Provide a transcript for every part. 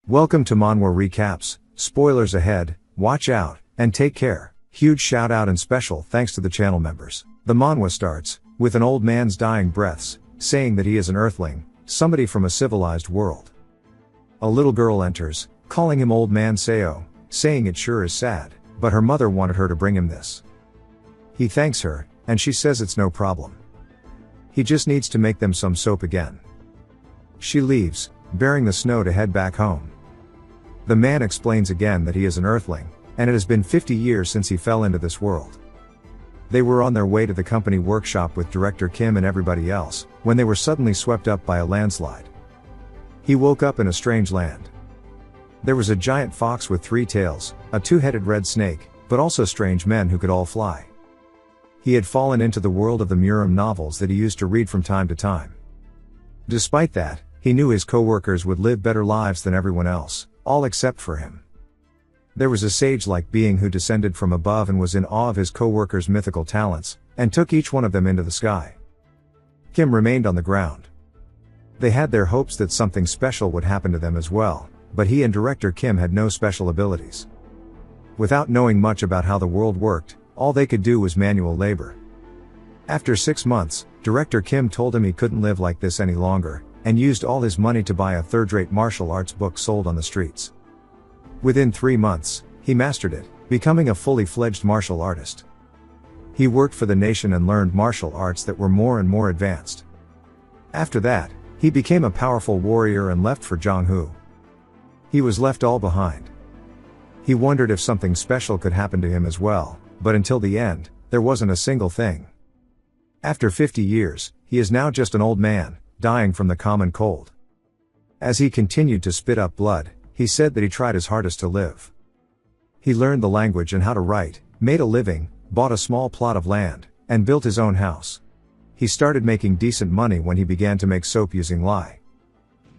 Welcome to Manhwa Recaps, spoilers ahead, watch out, and take care. Huge shout out and special thanks to the channel members. The manhwa starts with an old man's dying breaths, saying that he is an earthling, somebody from a civilized world. A little girl enters, calling him Old Man Seo, saying it sure is sad, but her mother wanted her to bring him this. He thanks her, and she says it's no problem. He just needs to make them some soap again. She leaves, bearing the snow to head back home. The man explains again that he is an earthling, and it has been 50 years since he fell into this world. They were on their way to the company workshop with director Kim and everybody else, when they were suddenly swept up by a landslide. He woke up in a strange land. There was a giant fox with 3 tails, a 2-headed red snake, but also strange men who could all fly. He had fallen into the world of the Muram novels that he used to read from time to time. Despite that, he knew his co-workers would live better lives than everyone else, all except for him. There was a sage-like being who descended from above and was in awe of his co-workers' mythical talents, and took each one of them into the sky. Kim remained on the ground. They had their hopes that something special would happen to them as well, but he and director Kim had no special abilities. Without knowing much about how the world worked, all they could do was manual labor. After 6 months, director Kim told him he couldn't live like this any longer, and used all his money to buy a third-rate martial arts book sold on the streets. Within 3 months, he mastered it, becoming a fully fledged martial artist. He worked for the nation and learned martial arts that were more and more advanced. After that, he became a powerful warrior and left for Zhonghu. He was left all behind. He wondered if something special could happen to him as well, but until the end, there wasn't a single thing. After 50 years, he is now just an old man, dying from the common cold. As he continued to spit up blood, he said that he tried his hardest to live. He learned the language and how to write, made a living, bought a small plot of land, and built his own house. He started making decent money when he began to make soap using lye.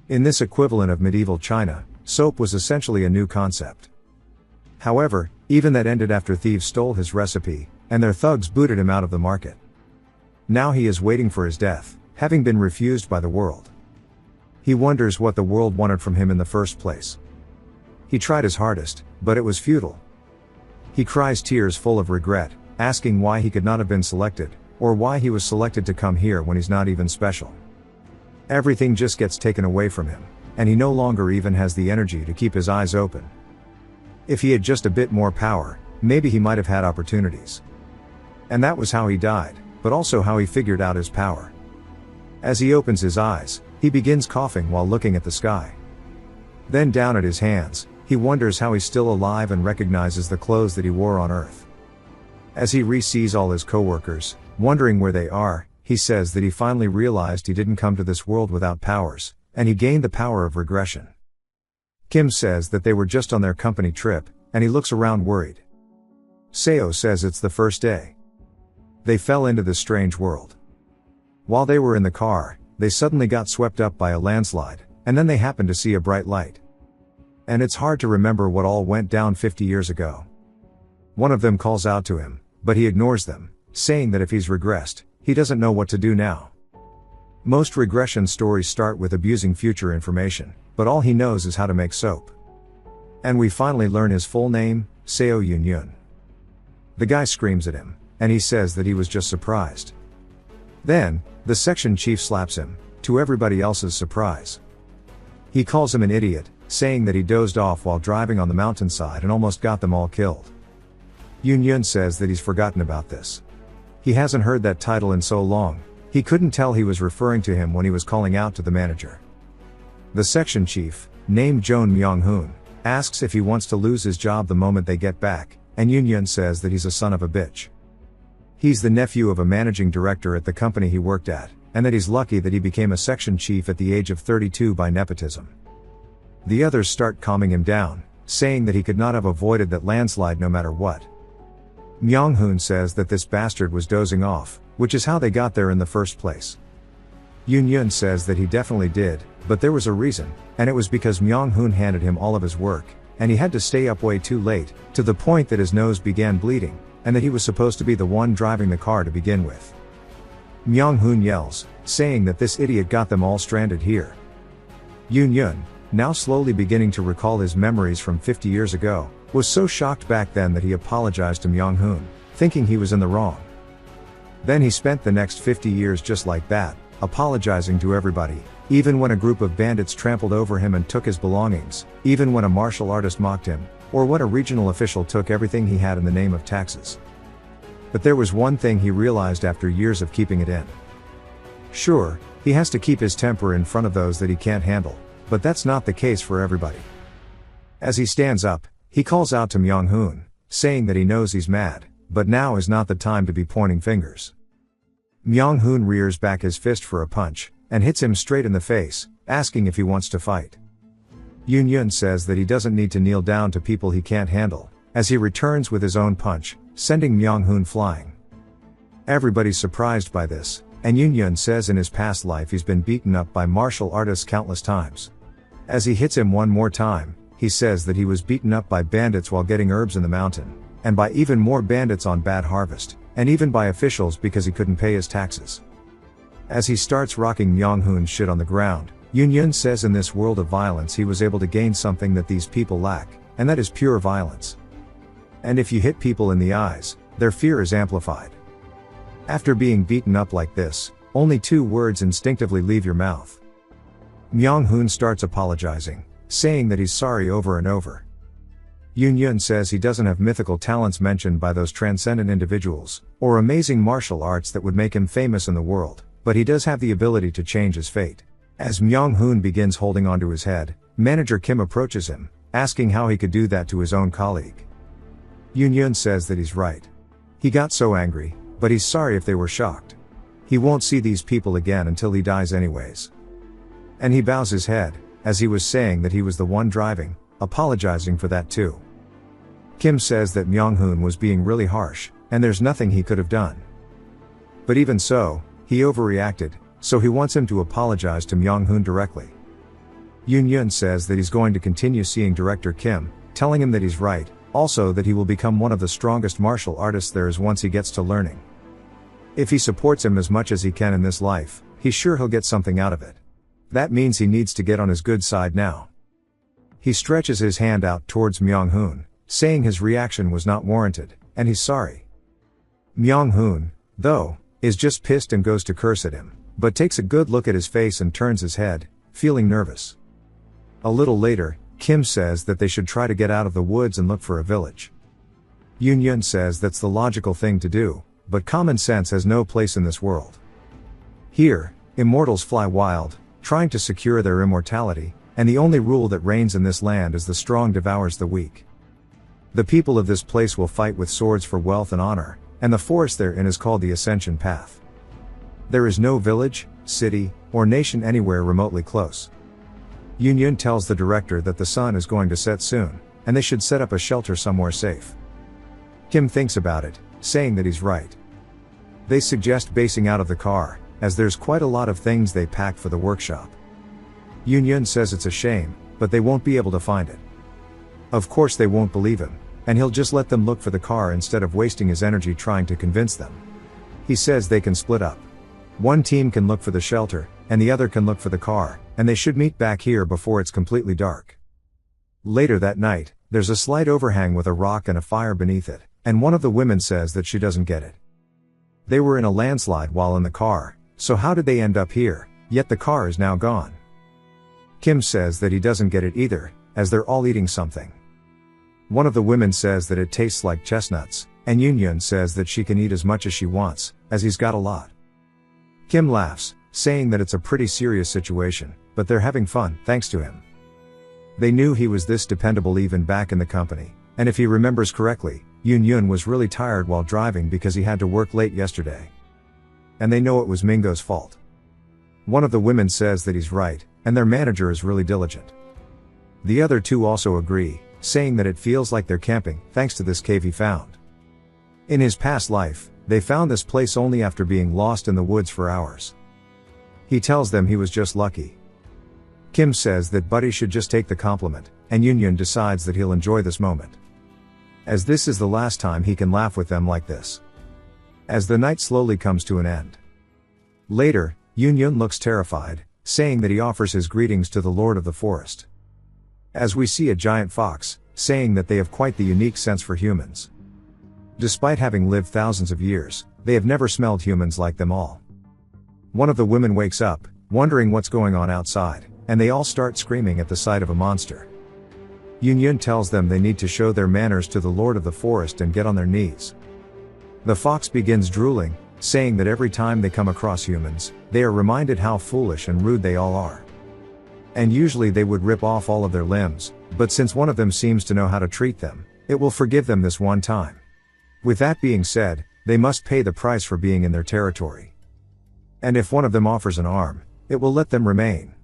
In this equivalent of medieval China, soap was essentially a new concept. However, even that ended after thieves stole his recipe, and their thugs booted him out of the market. Now he is waiting for his death, having been refused by the world. He wonders what the world wanted from him in the first place. He tried his hardest, but it was futile. He cries tears full of regret, asking why he could not have been selected, or why he was selected to come here when he's not even special. Everything just gets taken away from him, and he no longer even has the energy to keep his eyes open. If he had just a bit more power, maybe he might have had opportunities. And that was how he died, but also how he figured out his power. As he opens his eyes, he begins coughing while looking at the sky. Then down at his hands, he wonders how he's still alive and recognizes the clothes that he wore on Earth. As he re-sees all his co-workers, wondering where they are, he says that he finally realized he didn't come to this world without powers, and he gained the power of regression. Kim says that they were just on their company trip, and he looks around worried. Seo says it's the first day. They fell into this strange world. While they were in the car, they suddenly got swept up by a landslide, and then they happened to see a bright light. And it's hard to remember what all went down 50 years ago. One of them calls out to him, but he ignores them, saying that if he's regressed, he doesn't know what to do now. Most regression stories start with abusing future information, but all he knows is how to make soap. And we finally learn his full name, Seo Yun. The guy screams at him, and he says that he was just surprised. Then, the section chief slaps him, to everybody else's surprise. He calls him an idiot, saying that he dozed off while driving on the mountainside and almost got them all killed. Yun says that he's forgotten about this. He hasn't heard that title in so long, he couldn't tell he was referring to him when he was calling out to the manager. The section chief, named Joan Myung-hoon, asks if he wants to lose his job the moment they get back, and Yun says that he's a son of a bitch. He's the nephew of a managing director at the company he worked at, and that he's lucky that he became a section chief at the age of 32 by nepotism. The others start calming him down, saying that he could not have avoided that landslide no matter what. Myung-hoon says that this bastard was dozing off, which is how they got there in the first place. Yun says that he definitely did, but there was a reason, and it was because Myung-hoon handed him all of his work, and he had to stay up way too late, to the point that his nose began bleeding, and that he was supposed to be the one driving the car to begin with. Myung-hoon yells, saying that this idiot got them all stranded here. Yun, now slowly beginning to recall his memories from 50 years ago, was so shocked back then that he apologized to Myung-hoon, thinking he was in the wrong. Then he spent the next 50 years just like that, apologizing to everybody, even when a group of bandits trampled over him and took his belongings, even when a martial artist mocked him, or when a regional official took everything he had in the name of taxes. But there was one thing he realized after years of keeping it in. Sure, he has to keep his temper in front of those that he can't handle, but that's not the case for everybody. As he stands up, he calls out to Myung-hoon, saying that he knows he's mad, but now is not the time to be pointing fingers. Myung-hoon rears back his fist for a punch, and hits him straight in the face, asking if he wants to fight. Yoon-yun says that he doesn't need to kneel down to people he can't handle, as he returns with his own punch, sending Myung-hoon flying. Everybody's surprised by this, and Yoon-yun says in his past life he's been beaten up by martial artists countless times. As he hits him one more time, he says that he was beaten up by bandits while getting herbs in the mountain, and by even more bandits on Bad Harvest, and even by officials because he couldn't pay his taxes. As he starts rocking Myung-hoon's shit on the ground, Yoon-yun says in this world of violence he was able to gain something that these people lack, and that is pure violence. And if you hit people in the eyes, their fear is amplified. After being beaten up like this, only 2 words instinctively leave your mouth. Myung-hoon starts apologizing, saying that he's sorry over and over. Yoon-yun says he doesn't have mythical talents mentioned by those transcendent individuals, or amazing martial arts that would make him famous in the world, but he does have the ability to change his fate. As Myung-hoon begins holding onto his head, manager Kim approaches him, asking how he could do that to his own colleague. Yoon-yun says that he's right. He got so angry, but he's sorry if they were shocked. He won't see these people again until he dies anyways. And he bows his head, as he was saying that he was the one driving, apologizing for that too. Kim says that Myung-hoon was being really harsh, and there's nothing he could have done. But even so, he overreacted, so he wants him to apologize to Myung-hoon directly. Yoon-yun says that he's going to continue seeing director Kim, telling him that he's right, also that he will become one of the strongest martial artists there is once he gets to learning. If he supports him as much as he can in this life, he's sure he'll get something out of it. That means he needs to get on his good side now. He stretches his hand out towards Myung-hoon, saying his reaction was not warranted, and he's sorry. Myung-hoon, though, is just pissed and goes to curse at him, but takes a good look at his face and turns his head, feeling nervous. A little later, Kim says that they should try to get out of the woods and look for a village. Yoon-yun says that's the logical thing to do, but common sense has no place in this world. Here, immortals fly wild, trying to secure their immortality, and the only rule that reigns in this land is the strong devours the weak. The people of this place will fight with swords for wealth and honor, and the forest therein is called the Ascension Path. There is no village, city, or nation anywhere remotely close. Yoon-yun tells the director that the sun is going to set soon, and they should set up a shelter somewhere safe. Kim thinks about it, saying that he's right. They suggest basing out of the car, as there's quite a lot of things they packed for the workshop. Yoon-yun says it's a shame, but they won't be able to find it. Of course they won't believe him, and he'll just let them look for the car instead of wasting his energy trying to convince them. He says they can split up. One team can look for the shelter, and the other can look for the car, and they should meet back here before it's completely dark. Later that night, there's a slight overhang with a rock and a fire beneath it, and one of the women says that she doesn't get it. They were in a landslide while in the car, so how did they end up here, yet the car is now gone? Kim says that he doesn't get it either, as they're all eating something. One of the women says that it tastes like chestnuts, and Yoon-yun says that she can eat as much as she wants, as he's got a lot. Kim laughs, saying that it's a pretty serious situation, but they're having fun, thanks to him. They knew he was this dependable even back in the company, and if he remembers correctly, Yoon-yun was really tired while driving because he had to work late yesterday. And they know it was Mingo's fault. One of the women says that he's right, and their manager is really diligent. The other two also agree, saying that it feels like they're camping, thanks to this cave he found. In his past life, they found this place only after being lost in the woods for hours. He tells them he was just lucky. Kim says that Buddy should just take the compliment, and Yoon-yun decides that he'll enjoy this moment, as this is the last time he can laugh with them like this. As the night slowly comes to an end. Later, Yoon-yun looks terrified, saying that he offers his greetings to the Lord of the Forest. as we see a giant fox, saying that they have quite the unique sense for humans. Despite having lived thousands of years, they have never smelled humans like them all. One of the women wakes up, wondering what's going on outside, and they all start screaming at the sight of a monster. Yun tells them they need to show their manners to the Lord of the Forest and get on their knees. The fox begins drooling, saying that every time they come across humans, they are reminded how foolish and rude they all are. And usually they would rip off all of their limbs, but since one of them seems to know how to treat them, it will forgive them this one time. With that being said, they must pay the price for being in their territory. And if one of them offers an arm, it will let them remain.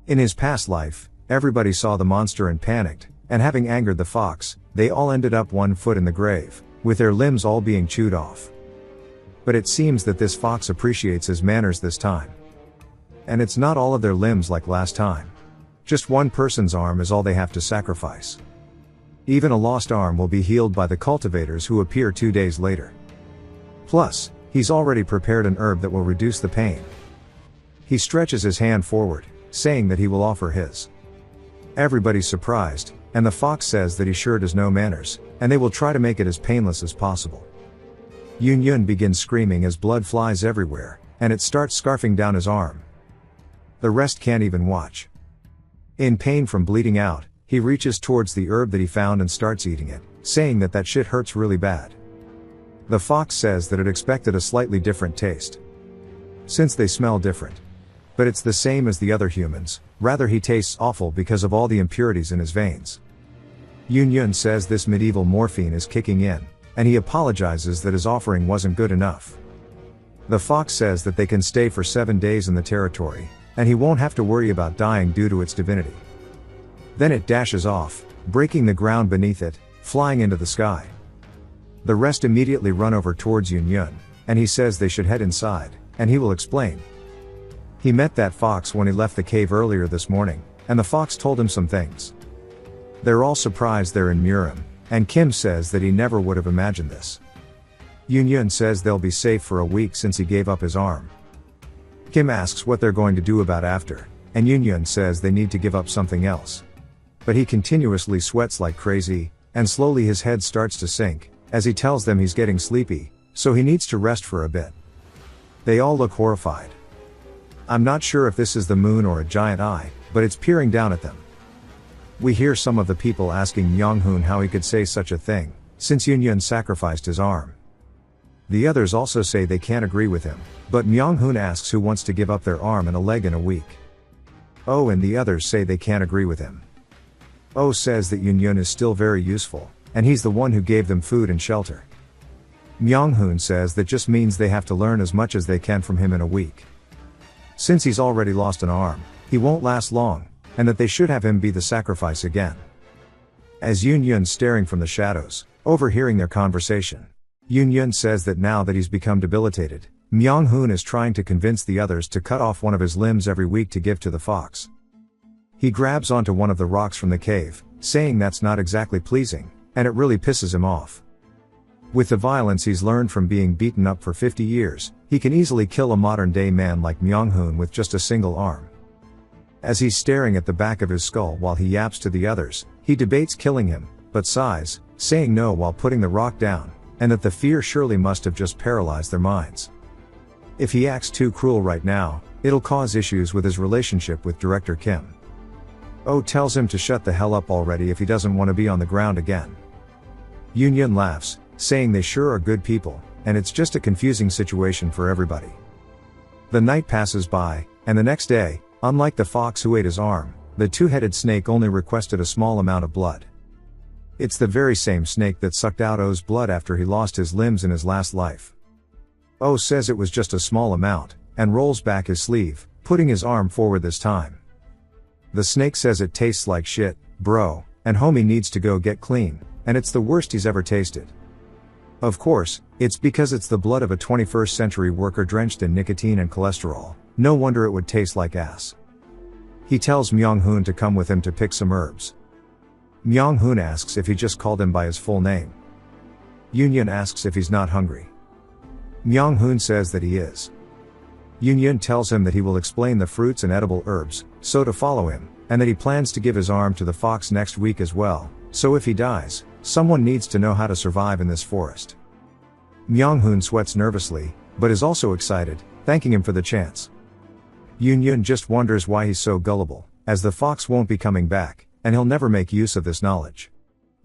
In his past life, everybody saw the monster and panicked, and having angered the fox, they all ended up 1 foot in the grave, with their limbs all being chewed off. But it seems that this fox appreciates his manners this time. And it's not all of their limbs like last time. Just one person's arm is all they have to sacrifice. Even a lost arm will be healed by the cultivators who appear 2 days later. Plus, he's already prepared an herb that will reduce the pain. He stretches his hand forward, saying that he will offer his. Everybody's surprised, and the fox says that he sure does know manners, and they will try to make it as painless as possible. Yun begins screaming as blood flies everywhere, and it starts scarfing down his arm. The rest can't even watch. In pain from bleeding out, he reaches towards the herb that he found and starts eating it, saying that that shit hurts really bad. The fox says that it expected a slightly different taste, since they smell different. But it's the same as the other humans, rather he tastes awful because of all the impurities in his veins. Yun says this medieval morphine is kicking in, and he apologizes that his offering wasn't good enough. The fox says that they can stay for 7 days in the territory, and he won't have to worry about dying due to its divinity. Then it dashes off, breaking the ground beneath it, flying into the sky. The rest immediately run over towards Yun, and he says they should head inside, and he will explain. He met that fox when he left the cave earlier this morning, and the fox told him some things. They're all surprised they're in Murim, and Kim says that he never would have imagined this. Yun says they'll be safe for a week since he gave up his arm. Kim asks what they're going to do about after, and Yun says they need to give up something else. But he continuously sweats like crazy, and slowly his head starts to sink, as he tells them he's getting sleepy, so he needs to rest for a bit. They all look horrified. I'm not sure if this is the moon or a giant eye, but it's peering down at them. We hear some of the people asking Myung-hoon how he could say such a thing, since Yun sacrificed his arm. The others also say they can't agree with him, but Myung-hoon asks who wants to give up their arm and a leg in a week. Oh, and the others say they can't agree with him. Oh says that Yun is still very useful, and he's the one who gave them food and shelter. Myung-hoon says that just means they have to learn as much as they can from him in a week. Since he's already lost an arm, he won't last long, and that they should have him be the sacrifice again. As Yun staring from the shadows, overhearing their conversation, Yun says that now that he's become debilitated, Myung-hoon is trying to convince the others to cut off one of his limbs every week to give to the fox. He grabs onto one of the rocks from the cave, saying that's not exactly pleasing, and it really pisses him off. With the violence he's learned from being beaten up for 50 years, he can easily kill a modern-day man like Myung-hoon with just a single arm. As he's staring at the back of his skull while he yaps to the others, he debates killing him, but sighs, saying no while putting the rock down, and that the fear surely must have just paralyzed their minds. If he acts too cruel right now, it'll cause issues with his relationship with director Kim. Oh tells him to shut the hell up already if he doesn't want to be on the ground again. Yun laughs, saying they sure are good people, and it's just a confusing situation for everybody. The night passes by, and the next day, unlike the fox who ate his arm, the two-headed snake only requested a small amount of blood. It's the very same snake that sucked out Oh's blood after he lost his limbs in his last life. Oh says it was just a small amount, and rolls back his sleeve, putting his arm forward this time. The snake says it tastes like shit, bro, and homie needs to go get clean, and it's the worst he's ever tasted. Of course, it's because it's the blood of a 21st century worker drenched in nicotine and cholesterol, no wonder it would taste like ass. He tells Myung-hoon to come with him to pick some herbs. Myung-hoon asks if he just called him by his full name. Yun asks if he's not hungry. Myung-hoon says that he is. Yun tells him that he will explain the fruits and edible herbs, so to follow him, and that he plans to give his arm to the fox next week as well, so if he dies, someone needs to know how to survive in this forest. Myung-hoon sweats nervously, but is also excited, thanking him for the chance. Yoon-yoon just wonders why he's so gullible, as the fox won't be coming back, and he'll never make use of this knowledge.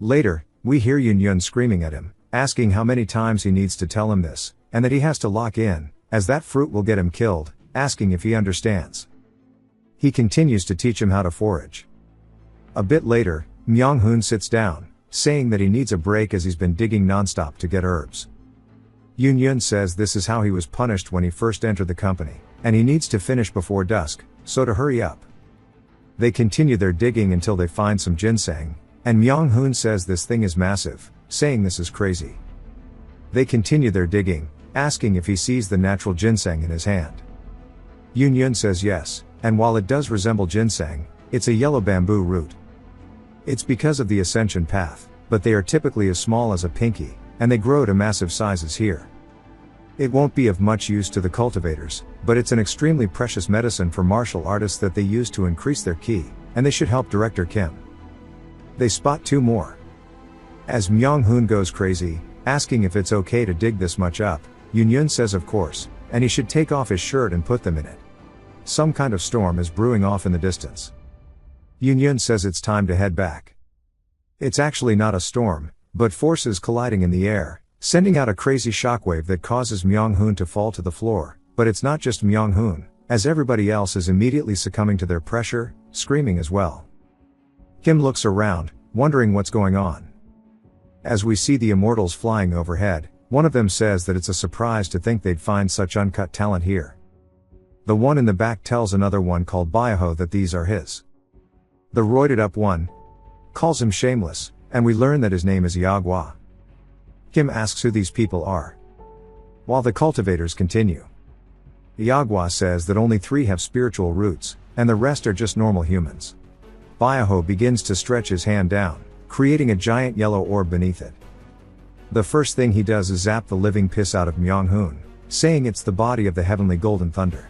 Later, we hear Yoon-yoon screaming at him, asking how many times he needs to tell him this, and that he has to lock in, as that fruit will get him killed, asking if he understands. He continues to teach him how to forage. A bit later, Myung-hoon sits down, saying that he needs a break as he's been digging nonstop to get herbs. Yoon-yoon says this is how he was punished when he first entered the company, and he needs to finish before dusk, so to hurry up. They continue their digging until they find some ginseng, and Myung-hoon says this thing is massive, saying this is crazy. They continue their digging, asking if he sees the natural ginseng in his hand. Yoon-yoon says yes, and while it does resemble ginseng, it's a yellow bamboo root. It's because of the ascension path, but they are typically as small as a pinky, and they grow to massive sizes here. It won't be of much use to the cultivators, but it's an extremely precious medicine for martial artists that they use to increase their ki, and they should help Director Kim. They spot 2 more. As Myung-hoon goes crazy, asking if it's okay to dig this much up, Yoon-yoon says of course, and he should take off his shirt and put them in it. Some kind of storm is brewing off in the distance. Yoon-yoon says it's time to head back. It's actually not a storm, but forces colliding in the air, sending out a crazy shockwave that causes Myung-hoon to fall to the floor, but it's not just Myung-hoon, as everybody else is immediately succumbing to their pressure, screaming as well. Kim looks around, wondering what's going on. As we see the Immortals flying overhead, one of them says that it's a surprise to think they'd find such uncut talent here. The one in the back tells another one called Byaho that these are his. The roided up one calls him shameless, and we learn that his name is Iagwa. Kim asks who these people are, while the cultivators continue. Iagwa says that only 3 have spiritual roots, and the rest are just normal humans. Byaho begins to stretch his hand down, creating a giant yellow orb beneath it. The first thing he does is zap the living piss out of Myung-hoon, saying it's the body of the heavenly golden thunder.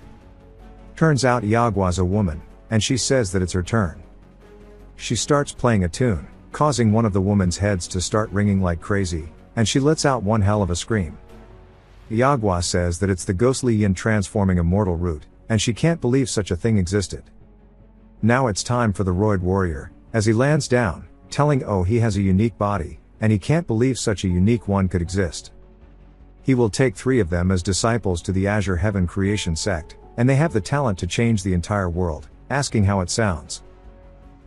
Turns out Iagwa's a woman, and she says that it's her turn. She starts playing a tune, causing one of the woman's heads to start ringing like crazy, and she lets out one hell of a scream. Iagwa says that it's the ghostly yin transforming a mortal root, and she can't believe such a thing existed. Now it's time for the Roid warrior, as he lands down, telling Oh he has a unique body, and he can't believe such a unique one could exist. He will take 3 of them as disciples to the Azure Heaven Creation sect, and they have the talent to change the entire world, asking how it sounds.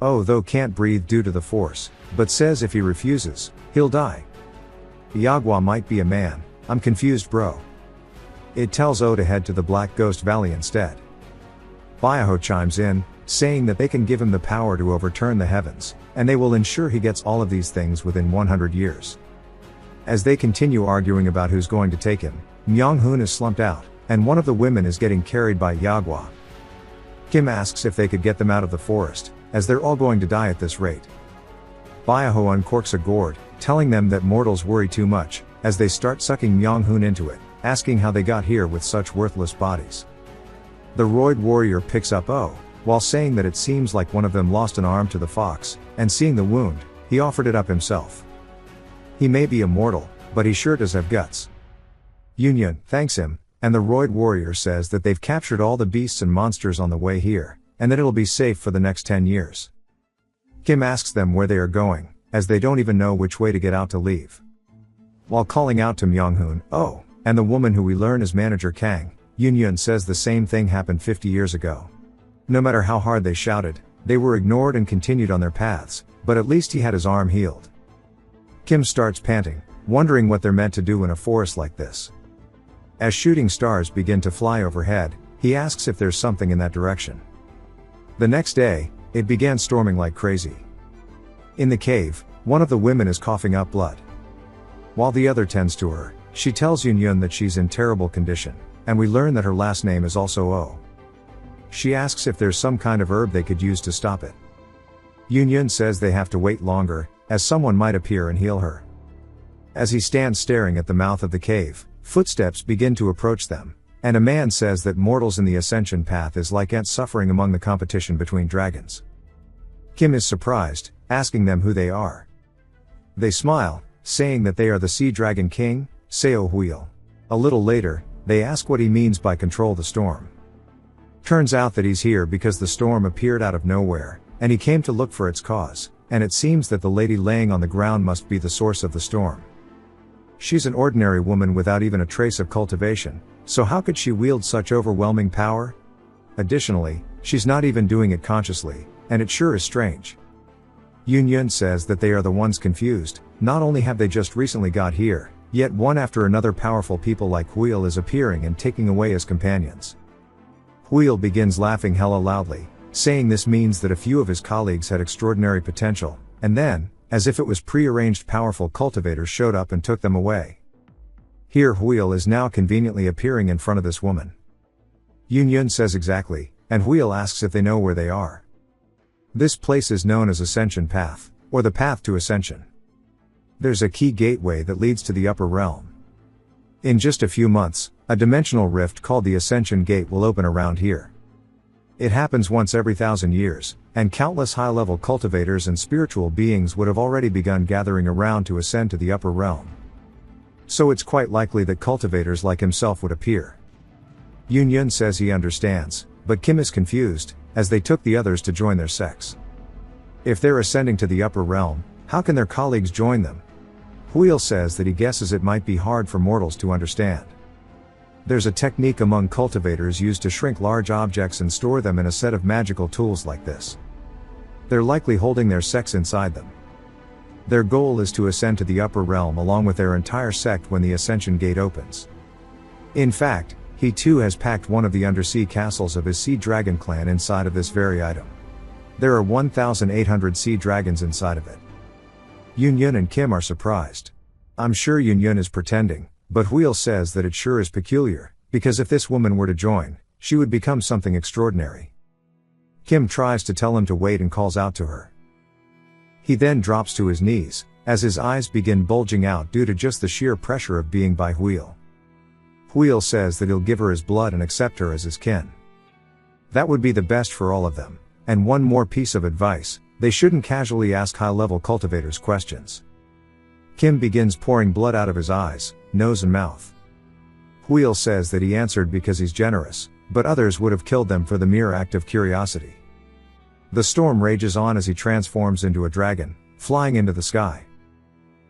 Oh though can't breathe due to the force, but says if he refuses, he'll die. Iagwa might be a man, I'm confused bro. It tells O to head to the Black Ghost Valley instead. Byaho chimes in, saying that they can give him the power to overturn the heavens, and they will ensure he gets all of these things within 100 years. As they continue arguing about who's going to take him, Myung-hoon is slumped out, and one of the women is getting carried by Iagwa. Kim asks if they could get them out of the forest, as they're all going to die at this rate. Byaho uncorks a gourd, telling them that mortals worry too much, as they start sucking Myung-hoon into it, asking how they got here with such worthless bodies. The Roid warrior picks up O, while saying that it seems like one of them lost an arm to the fox, and seeing the wound, he offered it up himself. He may be immortal, but he sure does have guts. Yoon-yoon thanks him, and the Roid warrior says that they've captured all the beasts and monsters on the way here, and that it'll be safe for the next 10 years. Kim asks them where they are going, as they don't even know which way to get out to leave. While calling out to Myung-hoon, oh, and the woman who we learn is manager Kang, Yoon-yoon says the same thing happened 50 years ago. No matter how hard they shouted, they were ignored and continued on their paths, but at least he had his arm healed. Kim starts panting, wondering what they're meant to do in a forest like this. As shooting stars begin to fly overhead, he asks if there's something in that direction. The next day, it began storming like crazy. In the cave, one of the women is coughing up blood. While the other tends to her, she tells Yoon-yoon that she's in terrible condition, and we learn that her last name is also O. She asks if there's some kind of herb they could use to stop it. Yoon-yoon says they have to wait longer, as someone might appear and heal her. As he stands staring at the mouth of the cave, footsteps begin to approach them, and a man says that mortals in the ascension path is like ants suffering among the competition between dragons. Kim is surprised, asking them who they are. They smile, saying that they are the Sea Dragon King, Seo Huil. A little later, they ask what he means by control the storm. Turns out that he's here because the storm appeared out of nowhere, and he came to look for its cause, and it seems that the lady laying on the ground must be the source of the storm. She's an ordinary woman without even a trace of cultivation, so how could she wield such overwhelming power? Additionally, she's not even doing it consciously, and it sure is strange. Yun says that they are the ones confused. Not only have they just recently got here, yet one after another powerful people like Huil is appearing and taking away his companions. Huil begins laughing hella loudly, saying this means that a few of his colleagues had extraordinary potential, and then, as if it was pre-arranged, powerful cultivators showed up and took them away. Here Huil is now conveniently appearing in front of this woman. Yun says exactly, and Huil asks if they know where they are. This place is known as Ascension Path, or the Path to Ascension. There's a key gateway that leads to the upper realm. In just a few months, a dimensional rift called the Ascension Gate will open around here. It happens once every 1,000 years, and countless high-level cultivators and spiritual beings would have already begun gathering around to ascend to the upper realm. So it's quite likely that cultivators like himself would appear. Yun says he understands, but Kim is confused, as they took the others to join their sects. If they're ascending to the upper realm, how can their colleagues join them? Huil says that he guesses it might be hard for mortals to understand. There's a technique among cultivators used to shrink large objects and store them in a set of magical tools like this. They're likely holding their sects inside them. Their goal is to ascend to the upper realm along with their entire sect when the Ascension Gate opens. In fact, he too has packed one of the undersea castles of his Sea Dragon clan inside of this very item. There are 1,800 sea dragons inside of it. Yun and Kim are surprised. I'm sure Yun is pretending, but Huil says that it sure is peculiar, because if this woman were to join, she would become something extraordinary. Kim tries to tell him to wait and calls out to her. He then drops to his knees, as his eyes begin bulging out due to just the sheer pressure of being by Huil. Huil says that he'll give her his blood and accept her as his kin. That would be the best for all of them, and one more piece of advice, they shouldn't casually ask high-level cultivators questions. Kim begins pouring blood out of his eyes, nose and mouth. Huil says that he answered because he's generous, but others would have killed them for the mere act of curiosity. The storm rages on as he transforms into a dragon, flying into the sky.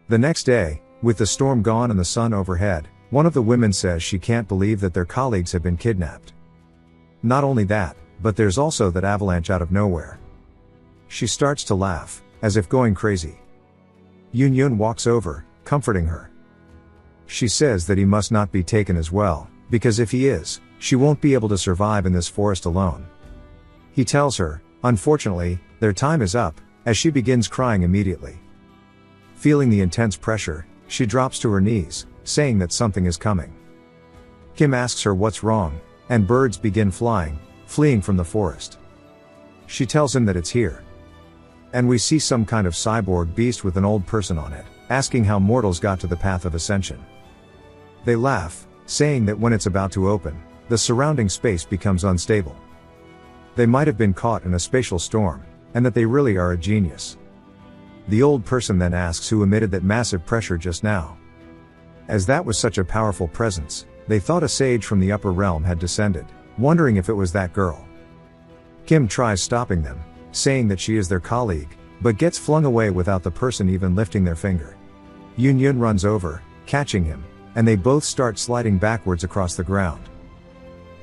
The next day, with the storm gone and the sun overhead, one of the women says she can't believe that their colleagues have been kidnapped. Not only that, but there's also that avalanche out of nowhere. She starts to laugh, as if going crazy. Yun walks over, comforting her. She says that he must not be taken as well, because if he is, she won't be able to survive in this forest alone. He tells her, unfortunately, their time is up, as she begins crying immediately. Feeling the intense pressure, she drops to her knees, saying that something is coming. Kim asks her what's wrong, and birds begin flying, fleeing from the forest. She tells him that it's here. And we see some kind of cyborg beast with an old person on it, asking how mortals got to the path of ascension. They laugh, saying that when it's about to open, the surrounding space becomes unstable. They might have been caught in a spatial storm, and that they really are a genius. The old person then asks who emitted that massive pressure just now. As that was such a powerful presence, they thought a sage from the upper realm had descended, wondering if it was that girl. Kim tries stopping them, saying that she is their colleague, but gets flung away without the person even lifting their finger. Yun runs over, catching him, and they both start sliding backwards across the ground.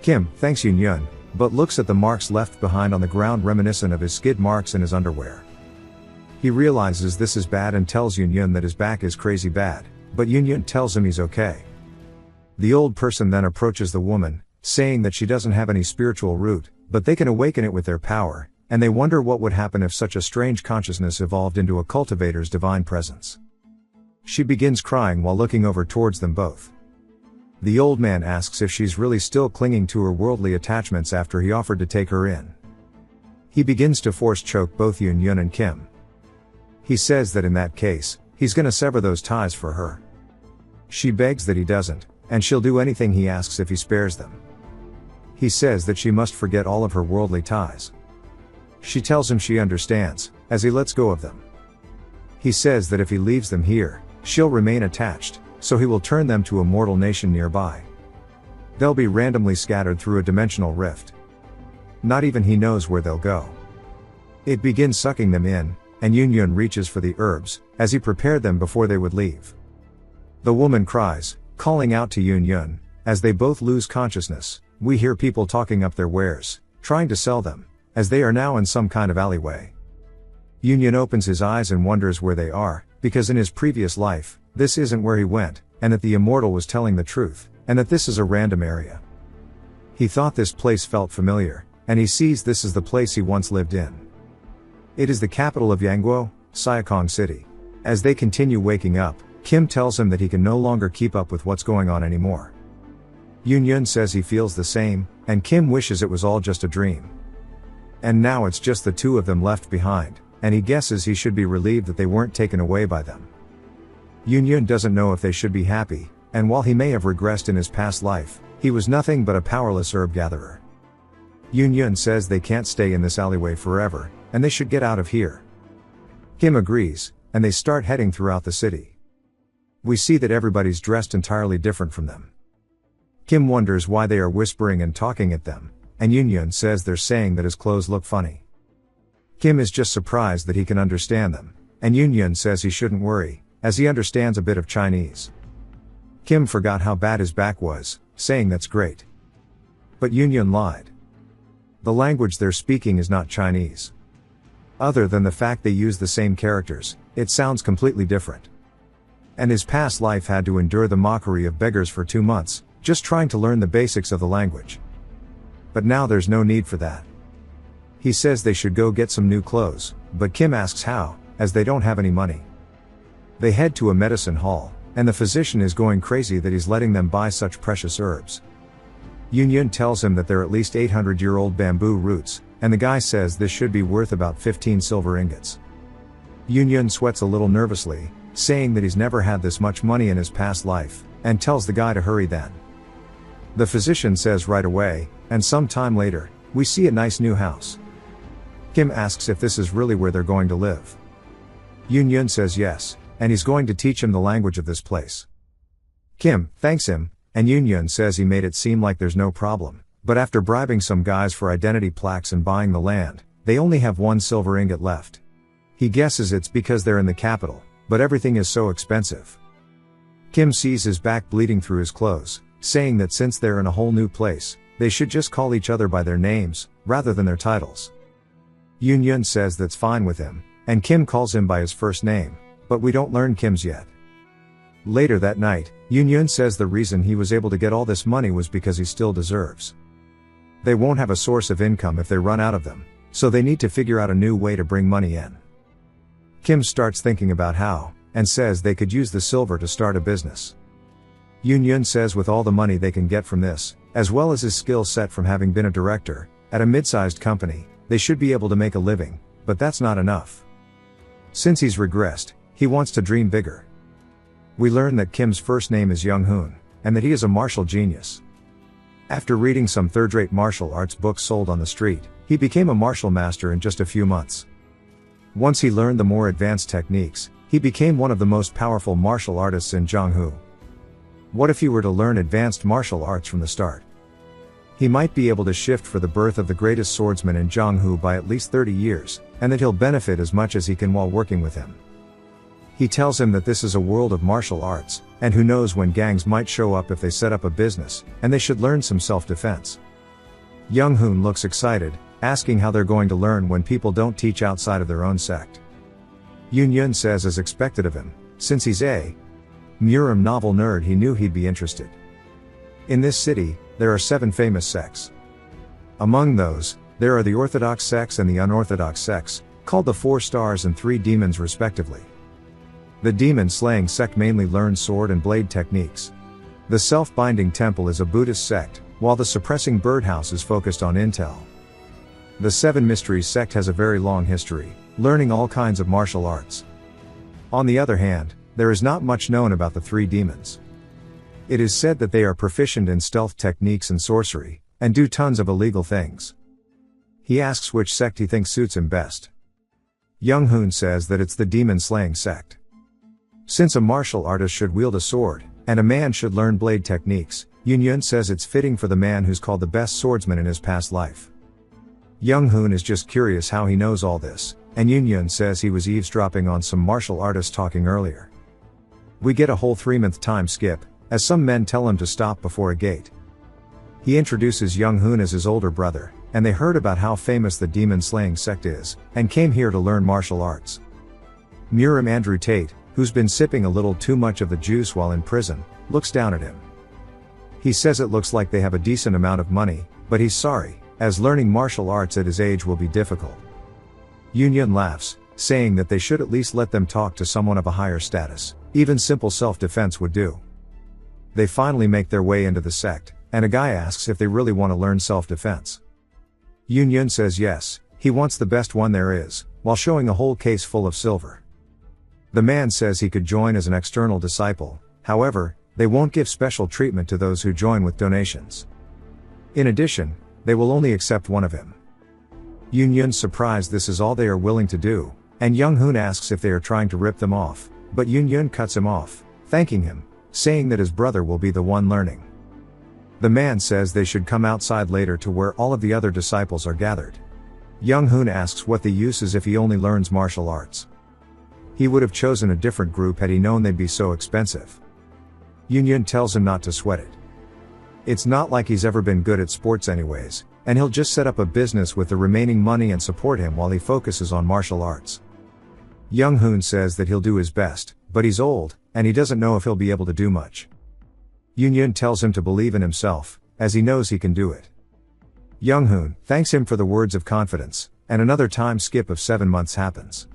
Kim thanks Yun, but looks at the marks left behind on the ground reminiscent of his skid marks in his underwear. He realizes this is bad and tells Yun that his back is crazy bad, but Yun tells him he's okay. The old person then approaches the woman, saying that she doesn't have any spiritual root, but they can awaken it with their power, and they wonder what would happen if such a strange consciousness evolved into a cultivator's divine presence. She begins crying while looking over towards them both. The old man asks if she's really still clinging to her worldly attachments after he offered to take her in. He begins to force choke both Yun and Kim. He says that in that case, he's gonna sever those ties for her. She begs that he doesn't, and she'll do anything he asks if he spares them. He says that she must forget all of her worldly ties. She tells him she understands, as he lets go of them. He says that if he leaves them here, she'll remain attached, so he will turn them to a mortal nation nearby. They'll be randomly scattered through a dimensional rift. Not even he knows where they'll go. It begins sucking them in, and Yun reaches for the herbs, as he prepared them before they would leave. The woman cries, calling out to Yun. As they both lose consciousness, we hear people talking up their wares, trying to sell them, as they are now in some kind of alleyway. Yun opens his eyes and wonders where they are, because in his previous life, this isn't where he went, and that the immortal was telling the truth, and that this is a random area. He thought this place felt familiar, and he sees this is the place he once lived in. It is the capital of Yangguo, Siakong City. As they continue waking up, Kim tells him that he can no longer keep up with what's going on anymore. Yun says he feels the same, and Kim wishes it was all just a dream. And now it's just the two of them left behind, and he guesses he should be relieved that they weren't taken away by them. Yun doesn't know if they should be happy, and while he may have regressed in his past life, he was nothing but a powerless herb gatherer. Yun says they can't stay in this alleyway forever, and they should get out of here. Kim agrees, and they start heading throughout the city. We see that everybody's dressed entirely different from them. Kim wonders why they are whispering and talking at them, and Yun says they're saying that his clothes look funny. Kim is just surprised that he can understand them, and Yun says he shouldn't worry, as he understands a bit of Chinese. Kim forgot how bad his back was, saying that's great. But Yun lied. The language they're speaking is not Chinese. Other than the fact they use the same characters, it sounds completely different. And his past life had to endure the mockery of beggars for 2 months, just trying to learn the basics of the language. But now there's no need for that. He says they should go get some new clothes, but Kim asks how, as they don't have any money. They head to a medicine hall, and the physician is going crazy that he's letting them buy such precious herbs. Yun tells him that they're at least 800-year-old bamboo roots, and the guy says this should be worth about 15 silver ingots. Yun sweats a little nervously, saying that he's never had this much money in his past life, and tells the guy to hurry then. The physician says right away, and some time later, we see a nice new house. Kim asks if this is really where they're going to live. Yun says yes, and he's going to teach him the language of this place. Kim thanks him, and Yun says he made it seem like there's no problem, but after bribing some guys for identity plaques and buying the land, they only have 1 silver ingot left. He guesses it's because they're in the capital, but everything is so expensive. Kim sees his back bleeding through his clothes, saying that since they're in a whole new place, they should just call each other by their names, rather than their titles. Yun says that's fine with him, and Kim calls him by his first name, but we don't learn Kim's yet. Later that night, Yun says the reason he was able to get all this money was because he still deserves. They won't have a source of income if they run out of them, so they need to figure out a new way to bring money in. Kim starts thinking about how, and says they could use the silver to start a business. Yun says with all the money they can get from this, as well as his skill set from having been a director at a mid-sized company, they should be able to make a living, but that's not enough. Since he's regressed, he wants to dream bigger. We learn that Kim's first name is Young-hoon, and that he is a martial genius. After reading some third-rate martial arts books sold on the street, he became a martial master in just a few months. Once he learned the more advanced techniques, he became one of the most powerful martial artists in Jianghu. What if he were to learn advanced martial arts from the start? He might be able to shift for the birth of the greatest swordsman in Jianghu by at least 30 years, and that he'll benefit as much as he can while working with him. He tells him that this is a world of martial arts, and who knows when gangs might show up if they set up a business, and they should learn some self-defense. Young-hoon looks excited, asking how they're going to learn when people don't teach outside of their own sect. Yun says as expected of him, since he's a Murim novel nerd he knew he'd be interested. In this city, there are 7 famous sects. Among those, there are the Orthodox sects and the unorthodox sects, called the 4 Stars and 3 Demons respectively. The demon-slaying sect mainly learns sword and blade techniques. The Self-Binding Temple is a Buddhist sect, while the Suppressing Birdhouse is focused on intel. The 7 Mysteries sect has a very long history, learning all kinds of martial arts. On the other hand, there is not much known about the 3 demons. It is said that they are proficient in stealth techniques and sorcery, and do tons of illegal things. He asks which sect he thinks suits him best. Young Hoon says that it's the demon-slaying sect. Since a martial artist should wield a sword, and a man should learn blade techniques, Yun says it's fitting for the man who's called the best swordsman in his past life. Young Hoon is just curious how he knows all this, and Yun says he was eavesdropping on some martial artists talking earlier. We get a whole 3-month time skip, as some men tell him to stop before a gate. He introduces Young Hoon as his older brother, and they heard about how famous the demon-slaying sect is, and came here to learn martial arts. Murim Andrew Tate, who's been sipping a little too much of the juice while in prison, looks down at him. He says it looks like they have a decent amount of money, but he's sorry, as learning martial arts at his age will be difficult. Yun laughs, saying that they should at least let them talk to someone of a higher status, even simple self-defense would do. They finally make their way into the sect, and a guy asks if they really want to learn self-defense. Yun says yes, he wants the best one there is, while showing a whole case full of silver. The man says he could join as an external disciple, however, they won't give special treatment to those who join with donations. In addition, they will only accept one of him. Yun's surprised this is all they are willing to do, and Young Hoon asks if they are trying to rip them off, but Yun cuts him off, thanking him, saying that his brother will be the one learning. The man says they should come outside later to where all of the other disciples are gathered. Young Hoon asks what the use is if he only learns martial arts. He would have chosen a different group had he known they'd be so expensive. Yun tells him not to sweat it. It's not like he's ever been good at sports anyways, and he'll just set up a business with the remaining money and support him while he focuses on martial arts. Young Hoon says that he'll do his best, but he's old, and he doesn't know if he'll be able to do much. Yun tells him to believe in himself, as he knows he can do it. Young Hoon thanks him for the words of confidence, and another time skip of 7 months happens.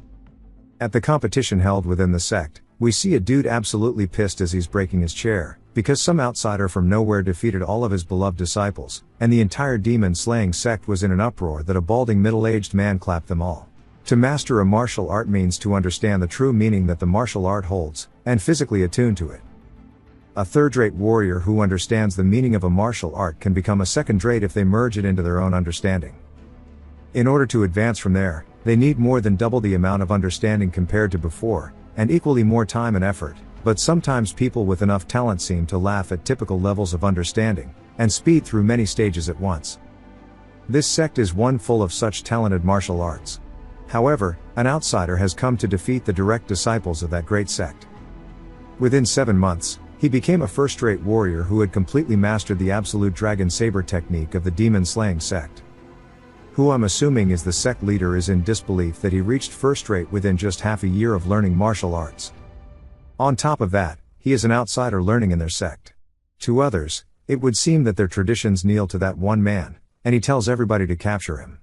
At the competition held within the sect, we see a dude absolutely pissed as he's breaking his chair, because some outsider from nowhere defeated all of his beloved disciples, and the entire demon-slaying sect was in an uproar that a balding middle-aged man clapped them all. To master a martial art means to understand the true meaning that the martial art holds, and physically attune to it. A third-rate warrior who understands the meaning of a martial art can become a second-rate if they merge it into their own understanding. In order to advance from there, they need more than double the amount of understanding compared to before, and equally more time and effort, but sometimes people with enough talent seem to laugh at typical levels of understanding, and speed through many stages at once. This sect is one full of such talented martial arts. However, an outsider has come to defeat the direct disciples of that great sect. Within 7 months, he became a first-rate warrior who had completely mastered the absolute dragon saber technique of the demon-slaying sect. Who I'm assuming is the sect leader is in disbelief that he reached first-rate within just half a year of learning martial arts. On top of that, he is an outsider learning in their sect. To others, it would seem that their traditions kneel to that one man, and he tells everybody to capture him.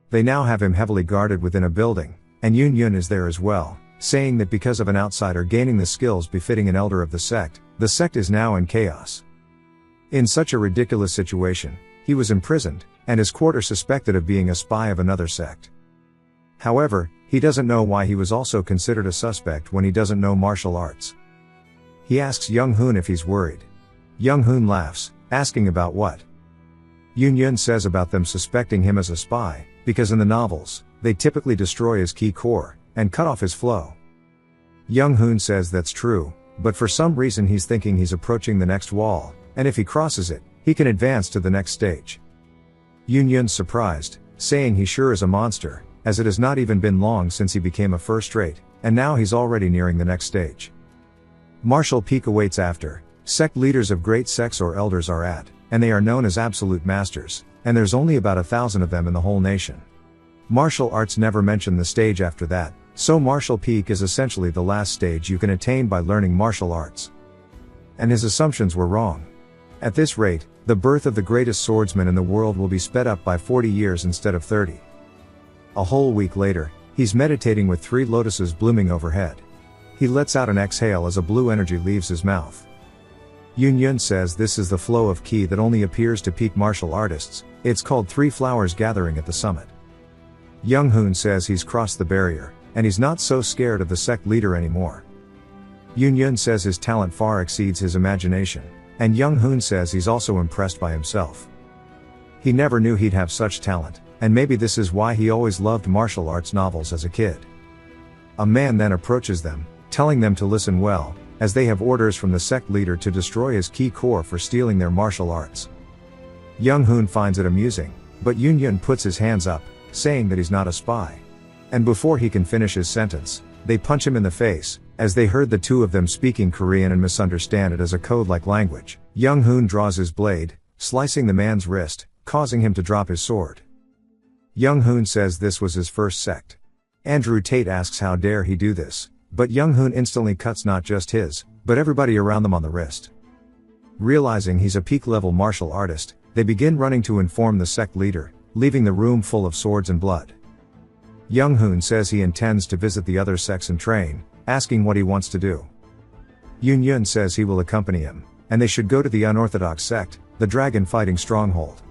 They now have him heavily guarded within a building, and Yun is there as well, saying that because of an outsider gaining the skills befitting an elder of the sect is now in chaos. In such a ridiculous situation, he was imprisoned, and his quarter suspected of being a spy of another sect. However, he doesn't know why he was also considered a suspect when he doesn't know martial arts. He asks Young Hoon if he's worried. Young Hoon laughs, asking about what. Yun says about them suspecting him as a spy, because in the novels, they typically destroy his ki core, and cut off his flow. Young Hoon says that's true, but for some reason he's thinking he's approaching the next wall, and if he crosses it, he can advance to the next stage. Yun's surprised, saying he sure is a monster, as it has not even been long since he became a first-rate, and now he's already nearing the next stage. Martial peak awaits after, sect leaders of great sects or elders are at, and they are known as absolute masters, and there's only about 1,000 of them in the whole nation. Martial arts never mention the stage after that, so martial peak is essentially the last stage you can attain by learning martial arts. And his assumptions were wrong. At this rate, the birth of the greatest swordsman in the world will be sped up by 40 years instead of 30. A whole week later, he's meditating with 3 lotuses blooming overhead. He lets out an exhale as a blue energy leaves his mouth. Yun says this is the flow of ki that only appears to peak martial artists, it's called 3 flowers gathering at the summit. Young Hoon says he's crossed the barrier, and he's not so scared of the sect leader anymore. Yun says his talent far exceeds his imagination, and Young Hoon says he's also impressed by himself. He never knew he'd have such talent, and maybe this is why he always loved martial arts novels as a kid. A man then approaches them, telling them to listen well, as they have orders from the sect leader to destroy his key core for stealing their martial arts. Young Hoon finds it amusing, but Yoon Yun puts his hands up, saying that he's not a spy. And before he can finish his sentence, they punch him in the face, as they heard the two of them speaking Korean and misunderstand it as a code-like language. Young Hoon draws his blade, slicing the man's wrist, causing him to drop his sword. Young Hoon says this was his first sect. Andrew Tate asks how dare he do this, but Young Hoon instantly cuts not just his, but everybody around them on the wrist. Realizing he's a peak-level martial artist, they begin running to inform the sect leader, leaving the room full of swords and blood. Young Hoon says he intends to visit the other sects and train, asking what he wants to do. Yoon Yun says he will accompany him, and they should go to the unorthodox sect, the dragon fighting stronghold.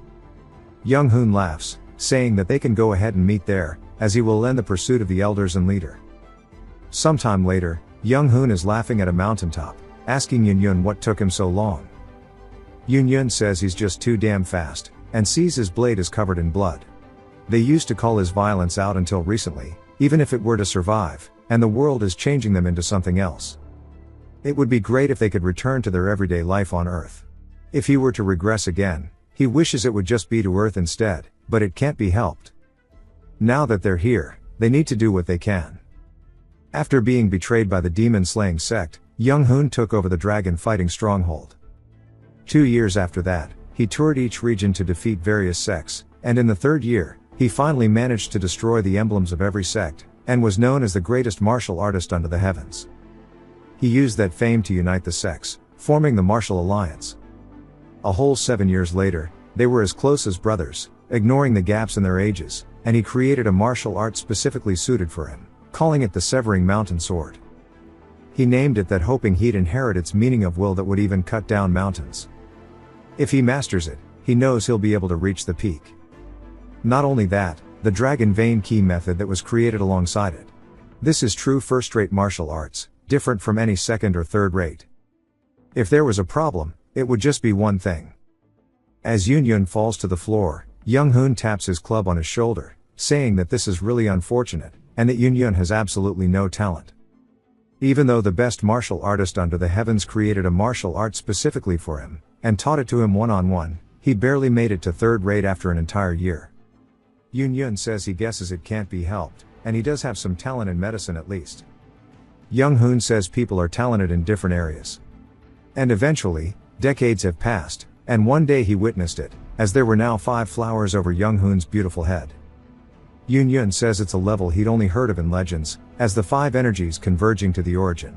Young Hoon laughs, saying that they can go ahead and meet there, as he will end the pursuit of the elders and leader. Sometime later, Young Hoon is laughing at a mountaintop, asking Yoon Yun what took him so long. Yoon Yun says he's just too damn fast, and sees his blade is covered in blood. They used to call his violence out until recently, even if it were to survive, and the world is changing them into something else. It would be great if they could return to their everyday life on Earth. If he were to regress again, he wishes it would just be to Earth instead, but it can't be helped. Now that they're here, they need to do what they can. After being betrayed by the demon-slaying sect, Young Hoon took over the dragon-fighting stronghold. 2 years after that, he toured each region to defeat various sects, and in the third year, he finally managed to destroy the emblems of every sect, and was known as the greatest martial artist under the heavens. He used that fame to unite the sects, forming the Martial Alliance. A whole 7 years later, they were as close as brothers, ignoring the gaps in their ages, and he created a martial art specifically suited for him, calling it the Severing Mountain Sword. He named it that, hoping he'd inherit its meaning of will that would even cut down mountains. If he masters it, he knows he'll be able to reach the peak. Not only that, the Dragon Vein Key method that was created alongside it. This is true first-rate martial arts, different from any second or third-rate. If there was a problem, it would just be one thing. As Yoon Yun falls to the floor, Young Hoon taps his club on his shoulder, saying that this is really unfortunate, and that Yoon Yun has absolutely no talent. Even though the best martial artist under the heavens created a martial art specifically for him, and taught it to him one-on-one, he barely made it to third-rate after an entire year. Yoon Yun says he guesses it can't be helped, and he does have some talent in medicine at least. Young Hoon says people are talented in different areas. And eventually, decades have passed, and one day he witnessed it, as there were now 5 flowers over Young Hoon's beautiful head. Yoon Yun says it's a level he'd only heard of in legends, as the 5 energies converging to the origin.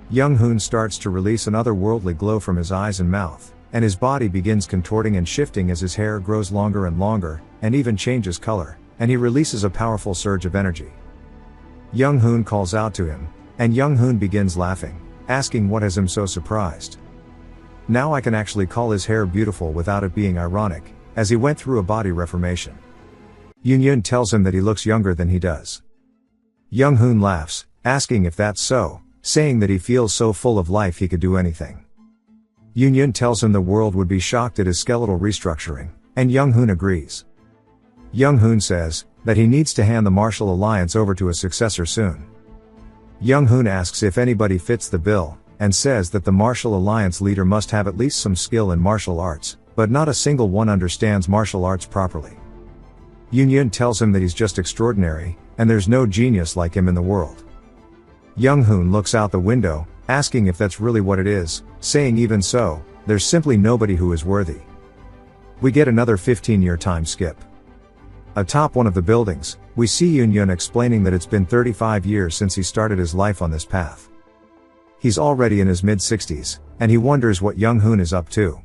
Young Hoon starts to release an otherworldly glow from his eyes and mouth, and his body begins contorting and shifting as his hair grows longer and longer, and even changes color, and he releases a powerful surge of energy. Young Hoon calls out to him, and Young Hoon begins laughing, asking what has him so surprised. Now I can actually call his hair beautiful without it being ironic, as he went through a body reformation. Yoon Yun tells him that he looks younger than he does. Young Hoon laughs, asking if that's so, saying that he feels so full of life he could do anything. Yoon Yun tells him the world would be shocked at his skeletal restructuring, and Young Hoon agrees. Young Hoon says that he needs to hand the Martial Alliance over to a successor soon. Young Hoon asks if anybody fits the bill, and says that the Martial Alliance leader must have at least some skill in martial arts, but not a single one understands martial arts properly. Yoon Yun tells him that he's just extraordinary, and there's no genius like him in the world. Young Hoon looks out the window, asking if that's really what it is, saying even so, there's simply nobody who is worthy. We get another 15-year time skip. Atop one of the buildings, we see Yoon Yun explaining that it's been 35 years since he started his life on this path. He's already in his mid-60s, and he wonders what Young Hoon is up to.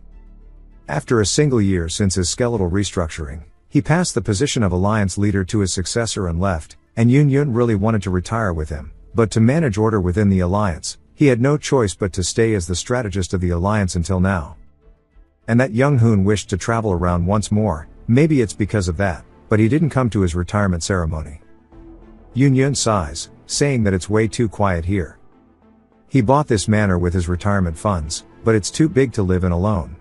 After a single year since his skeletal restructuring, he passed the position of alliance leader to his successor and left, and Yoon Yun really wanted to retire with him, but to manage order within the alliance, he had no choice but to stay as the strategist of the alliance until now. And that Young Hoon wished to travel around once more, maybe it's because of that, but he didn't come to his retirement ceremony. Yoon Yun sighs, saying that it's way too quiet here. He bought this manor with his retirement funds, but it's too big to live in alone.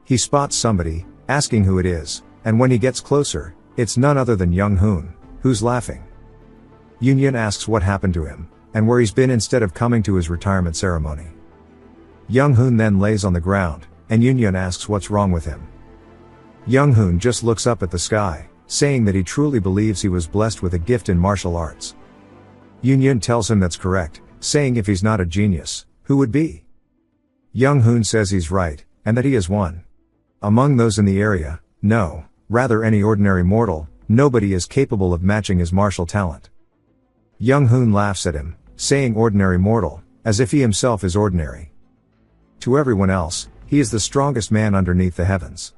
He spots somebody, asking who it is, and when he gets closer, It's none other than Young Hoon, who's laughing. Yun asks what happened to him, and where he's been instead of coming to his retirement ceremony. Young Hoon then lays on the ground, and Yun asks what's wrong with him. Young Hoon just looks up at the sky, saying that he truly believes he was blessed with a gift in martial arts. Yun tells him that's correct, saying if he's not a genius, who would be? Young Hoon says he's right, and that he is one. Among those in the area, no, rather any ordinary mortal, nobody is capable of matching his martial talent. Young Hoon laughs at him, saying ordinary mortal, as if he himself is ordinary. To everyone else, he is the strongest man underneath the heavens.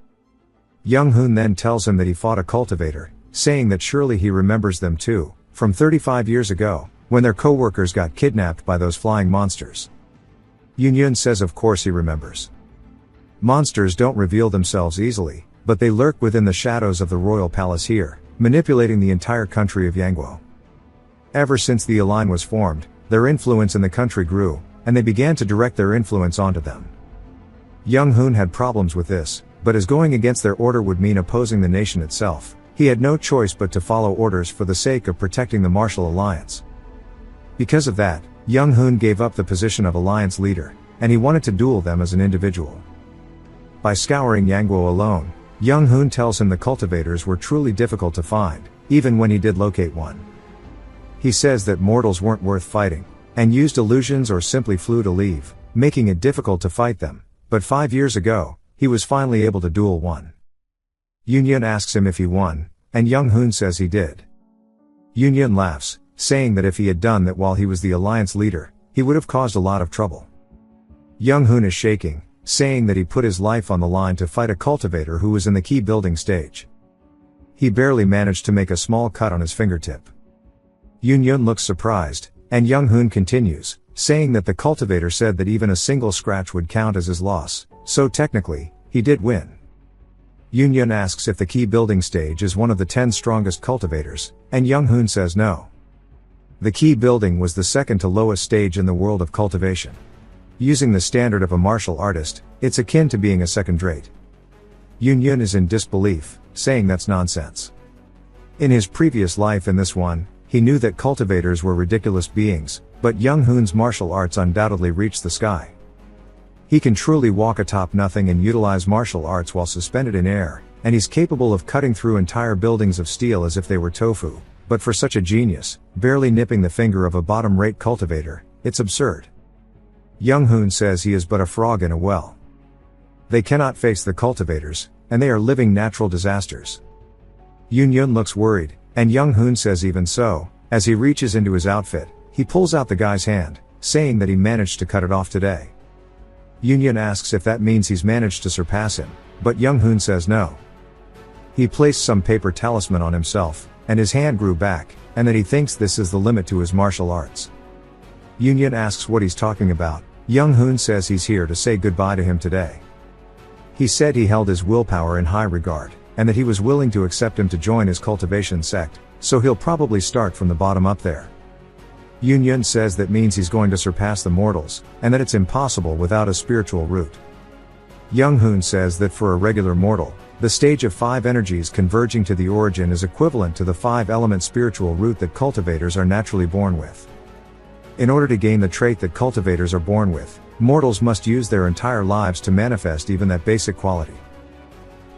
Young Hoon then tells him that he fought a cultivator, saying that surely he remembers them too, from 35 years ago, when their co-workers got kidnapped by those flying monsters. Yun says of course he remembers. Monsters don't reveal themselves easily, but they lurk within the shadows of the royal palace here, manipulating the entire country of Yangguo. Ever since the Align was formed, their influence in the country grew, and they began to direct their influence onto them. Young Hoon had problems with this, but as going against their order would mean opposing the nation itself, he had no choice but to follow orders for the sake of protecting the martial alliance. Because of that, Young Hoon gave up the position of alliance leader, and he wanted to duel them as an individual. By scouring Yangguo alone, Young Hoon tells him the cultivators were truly difficult to find, even when he did locate one. He says that mortals weren't worth fighting, and used illusions or simply flew to leave, making it difficult to fight them, but 5 years ago, he was finally able to duel one. Yun asks him if he won, and Young Hoon says he did. Yun laughs, saying that if he had done that while he was the alliance leader, he would have caused a lot of trouble. Young Hoon is shaking, saying that he put his life on the line to fight a cultivator who was in the key building stage. He barely managed to make a small cut on his fingertip. Yun looks surprised, and Young Hoon continues, saying that the cultivator said that even a single scratch would count as his loss, so technically, he did win. Yun asks if the key building stage is one of the 10 strongest cultivators, and Young Hoon says no. The key building was the second to lowest stage in the world of cultivation. Using the standard of a martial artist, it's akin to being a second-rate. Yun is in disbelief, saying that's nonsense. In his previous life in this one, he knew that cultivators were ridiculous beings, but Young Hoon's martial arts undoubtedly reached the sky. He can truly walk atop nothing and utilize martial arts while suspended in air, and he's capable of cutting through entire buildings of steel as if they were tofu, but for such a genius, barely nipping the finger of a bottom-rate cultivator, it's absurd. Young Hoon says he is but a frog in a well. They cannot face the cultivators, and they are living natural disasters. Yun looks worried, and Young Hoon says even so, as he reaches into his outfit, he pulls out the guy's hand, saying that he managed to cut it off today. Yun asks if that means he's managed to surpass him, but Young Hoon says no. He placed some paper talisman on himself, and his hand grew back, and that he thinks this is the limit to his martial arts. Yun asks what he's talking about. Young Hoon says he's here to say goodbye to him today. He said he held his willpower in high regard, and that he was willing to accept him to join his cultivation sect, so he'll probably start from the bottom up there. Yun says that means he's going to surpass the mortals, and that it's impossible without a spiritual root. Young Hoon says that for a regular mortal, the stage of 5 energies converging to the origin is equivalent to the 5-element spiritual root that cultivators are naturally born with. In order to gain the trait that cultivators are born with, mortals must use their entire lives to manifest even that basic quality.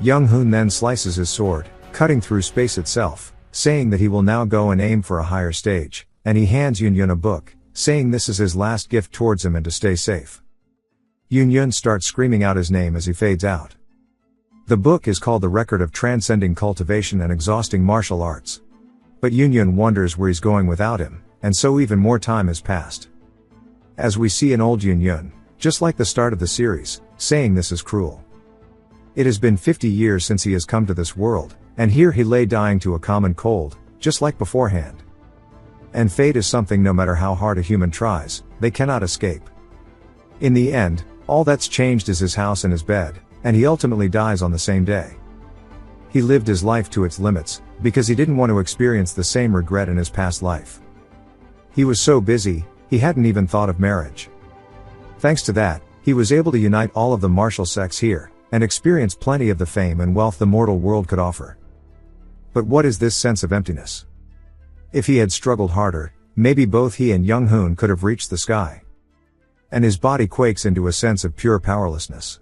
Young Hoon then slices his sword, cutting through space itself, saying that he will now go and aim for a higher stage, and he hands Yun a book, saying this is his last gift towards him and to stay safe. Yun starts screaming out his name as he fades out. The book is called The Record of Transcending Cultivation and Exhausting Martial Arts. But Yun wonders where he's going without him, and so even more time has passed. As we see in old Yun, just like the start of the series, saying this is cruel. It has been 50 years since he has come to this world, and here he lay dying to a common cold, just like beforehand. And fate is something no matter how hard a human tries, they cannot escape. In the end, all that's changed is his house and his bed, and he ultimately dies on the same day. He lived his life to its limits, because he didn't want to experience the same regret in his past life. He was so busy, he hadn't even thought of marriage. Thanks to that, he was able to unite all of the martial sects here, and experience plenty of the fame and wealth the mortal world could offer. But what is this sense of emptiness? If he had struggled harder, maybe both he and Young Hoon could have reached the sky. And his body quakes into a sense of pure powerlessness.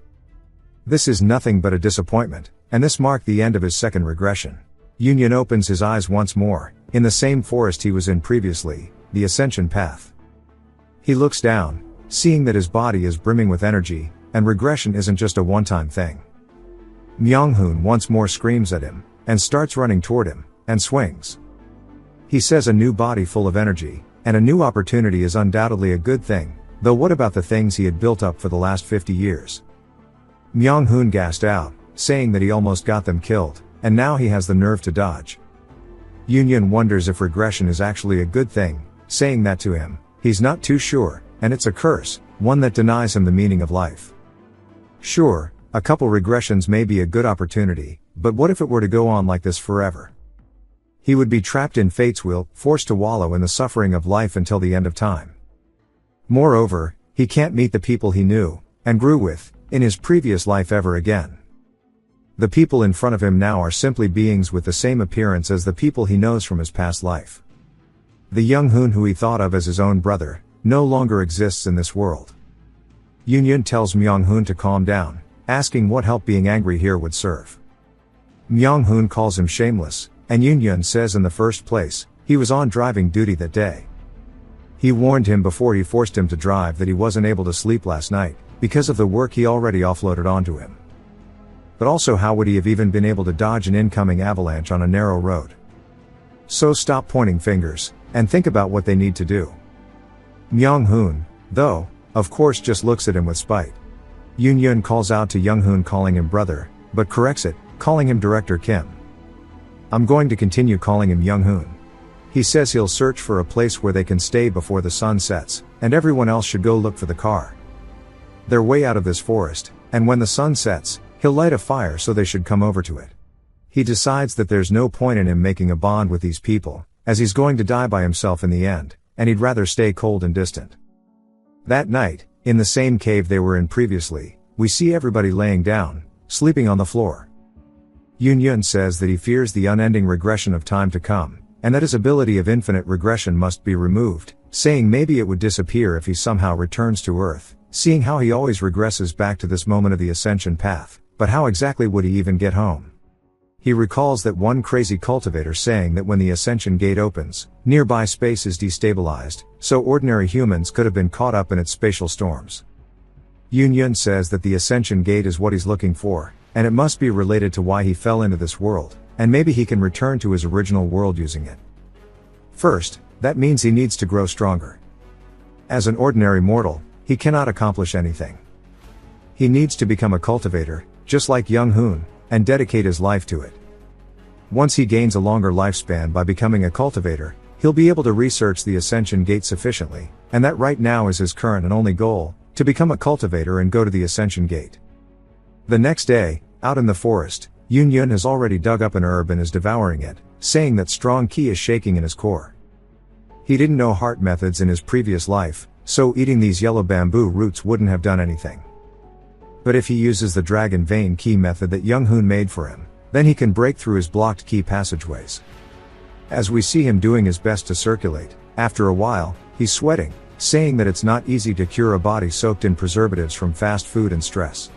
This is nothing but a disappointment, and this marked the end of his second regression. Union opens his eyes once more, in the same forest he was in previously, the ascension path. He looks down, seeing that his body is brimming with energy, and regression isn't just a one-time thing. Myung-hoon once more screams at him, and starts running toward him, and swings. He says a new body full of energy, and a new opportunity is undoubtedly a good thing, though what about the things he had built up for the last 50 years? Myung-hoon gasped out, saying that he almost got them killed, and now he has the nerve to dodge. Union wonders if regression is actually a good thing, saying that to him, he's not too sure, and it's a curse, one that denies him the meaning of life. Sure, a couple regressions may be a good opportunity, but what if it were to go on like this forever? He would be trapped in fate's wheel, forced to wallow in the suffering of life until the end of time. Moreover, he can't meet the people he knew, and grew with, in his previous life ever again. The people in front of him now are simply beings with the same appearance as the people he knows from his past life. The Young Hoon who he thought of as his own brother, no longer exists in this world. Union tells Myung-hoon to calm down, asking what help being angry here would serve. Myung-hoon calls him shameless, and Union says in the first place, he was on driving duty that day. He warned him before he forced him to drive that he wasn't able to sleep last night, because of the work he already offloaded onto him. But also, how would he have even been able to dodge an incoming avalanche on a narrow road? So stop pointing fingers, and think about what they need to do. Myung-hoon, though, of course just looks at him with spite. Union calls out to Young-hoon calling him brother, but corrects it, calling him Director Kim. I'm going to continue calling him Young-hoon. He says he'll search for a place where they can stay before the sun sets, and everyone else should go look for the car. They're way out of this forest, and when the sun sets, he'll light a fire so they should come over to it. He decides that there's no point in him making a bond with these people, as he's going to die by himself in the end, and he'd rather stay cold and distant. That night, in the same cave they were in previously, we see everybody laying down, sleeping on the floor. Union says that he fears the unending regression of time to come, and that his ability of infinite regression must be removed, saying maybe it would disappear if he somehow returns to Earth, seeing how he always regresses back to this moment of the ascension path, but how exactly would he even get home? He recalls that one crazy cultivator saying that when the ascension gate opens, nearby space is destabilized, so ordinary humans could have been caught up in its spatial storms. Union says that the ascension gate is what he's looking for, and it must be related to why he fell into this world, and maybe he can return to his original world using it. First, that means he needs to grow stronger. As an ordinary mortal, he cannot accomplish anything. He needs to become a cultivator, just like Young Hoon, and dedicate his life to it. Once he gains a longer lifespan by becoming a cultivator, he'll be able to research the ascension gate sufficiently, and that right now is his current and only goal, to become a cultivator and go to the ascension gate. The next day, out in the forest, Union has already dug up an herb and is devouring it, saying that strong ki is shaking in his core. He didn't know heart methods in his previous life, so eating these yellow bamboo roots wouldn't have done anything. But if he uses the dragon vein ki method that Young Hoon made for him, then he can break through his blocked ki passageways. As we see him doing his best to circulate, after a while, he's sweating, saying that it's not easy to cure a body soaked in preservatives from fast food and stress.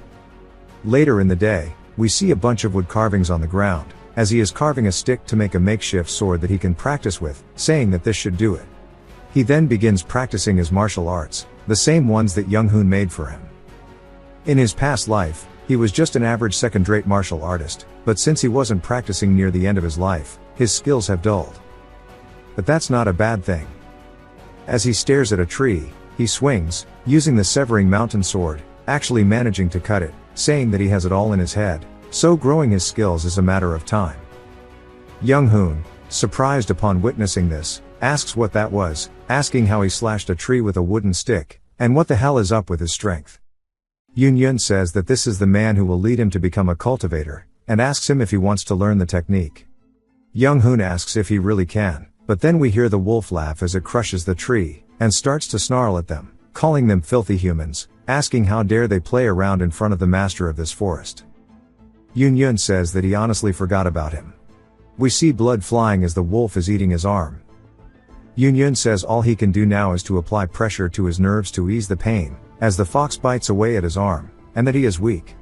Later in the day, we see a bunch of wood carvings on the ground, as he is carving a stick to make a makeshift sword that he can practice with, saying that this should do it. He then begins practicing his martial arts, the same ones that Young Hoon made for him. In his past life, he was just an average second-rate martial artist, but since he wasn't practicing near the end of his life, his skills have dulled. But that's not a bad thing. As he stares at a tree, he swings, using the severing mountain sword, actually managing to cut it, saying that he has it all in his head, so growing his skills is a matter of time. Young Hoon, surprised upon witnessing this, asks what that was, asking how he slashed a tree with a wooden stick, and what the hell is up with his strength. Union says that this is the man who will lead him to become a cultivator, and asks him if he wants to learn the technique. Young Hoon asks if he really can, but then we hear the wolf laugh as it crushes the tree, and starts to snarl at them, calling them filthy humans, asking how dare they play around in front of the master of this forest. Union says that he honestly forgot about him. We see blood flying as the wolf is eating his arm. Yun says all he can do now is to apply pressure to his nerves to ease the pain, as the fox bites away at his arm, and that he is weak.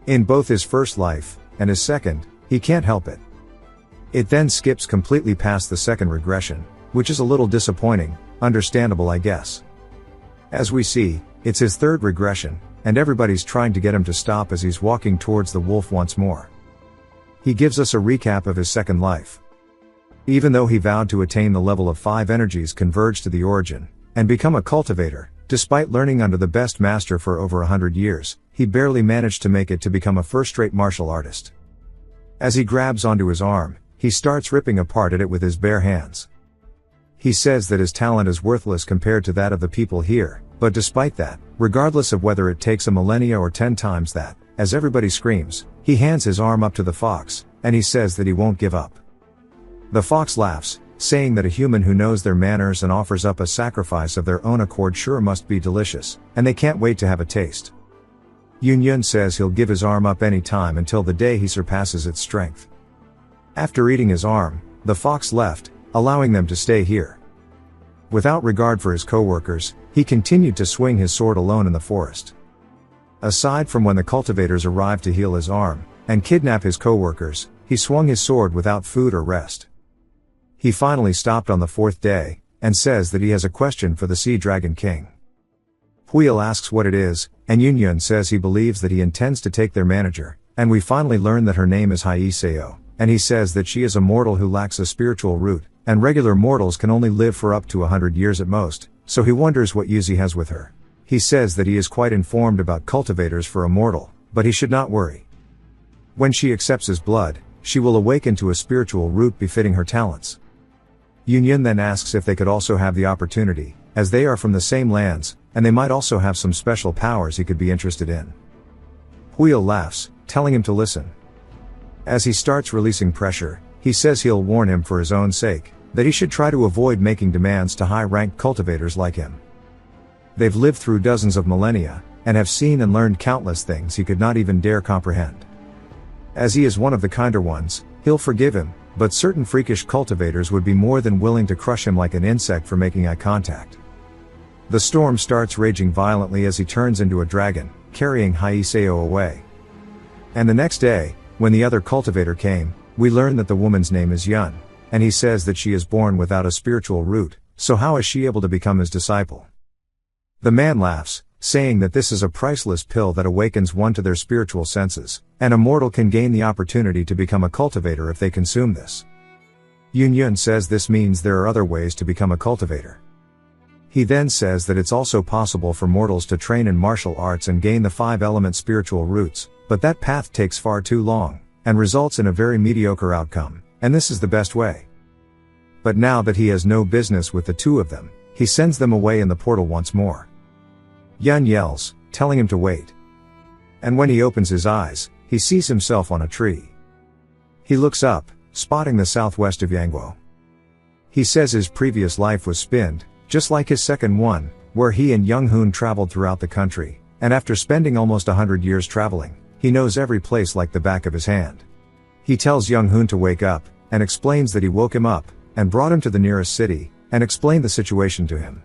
In both his first life, and his second, he can't help it. It then skips completely past the second regression, which is a little disappointing, understandable I guess. As we see, it's his third regression, and everybody's trying to get him to stop as he's walking towards the wolf once more. He gives us a recap of his second life. Even though he vowed to attain the level of 5 energies converge to the origin, and become a cultivator, despite learning under the best master for over 100 years, he barely managed to make it to become a first-rate martial artist. As he grabs onto his arm, he starts ripping apart at it with his bare hands. He says that his talent is worthless compared to that of the people here, but despite that, regardless of whether it takes a millennia or 10 times that, as everybody screams, he hands his arm up to the fox, and he says that he won't give up. The fox laughs, saying that a human who knows their manners and offers up a sacrifice of their own accord sure must be delicious, and they can't wait to have a taste. Yun says he'll give his arm up any time until the day he surpasses its strength. After eating his arm, the fox left, allowing them to stay here. Without regard for his co-workers, he continued to swing his sword alone in the forest. Aside from when the cultivators arrived to heal his arm, and kidnap his co-workers, he swung his sword without food or rest. He finally stopped on the 4th day, and says that he has a question for the Sea Dragon King. Huil asks what it is, and Yun says he believes that he intends to take their manager, and we finally learn that her name is Haiseo, and he says that she is a mortal who lacks a spiritual root, and regular mortals can only live for up to 100 years at most, so he wonders what use he has with her. He says that he is quite informed about cultivators for a mortal, but he should not worry. When she accepts his blood, she will awaken to a spiritual root befitting her talents. Yun then asks if they could also have the opportunity, as they are from the same lands, and they might also have some special powers he could be interested in. Huil laughs, telling him to listen. As he starts releasing pressure, he says he'll warn him for his own sake, that he should try to avoid making demands to high-ranked cultivators like him. They've lived through dozens of millennia, and have seen and learned countless things he could not even dare comprehend. As he is one of the kinder ones, he'll forgive him, but certain freakish cultivators would be more than willing to crush him like an insect for making eye contact. The storm starts raging violently as he turns into a dragon, carrying Haiseo away. And the next day, when the other cultivator came, we learn that the woman's name is Yun, and he says that she is born without a spiritual root, so how is she able to become his disciple? The man laughs, saying that this is a priceless pill that awakens one to their spiritual senses, and a mortal can gain the opportunity to become a cultivator if they consume this. Yun says this means there are other ways to become a cultivator. He then says that it's also possible for mortals to train in martial arts and gain the 5-element spiritual roots, but that path takes far too long, and results in a very mediocre outcome, and this is the best way. But now that he has no business with the two of them, he sends them away in the portal once more. Yun yells, telling him to wait. And when he opens his eyes, he sees himself on a tree. He looks up, spotting the southwest of Yangguo. He says his previous life was spinned, just like his second one, where he and Young Hoon traveled throughout the country, and after spending almost 100 years traveling, he knows every place like the back of his hand. He tells Young Hoon to wake up, and explains that he woke him up, and brought him to the nearest city, and explained the situation to him.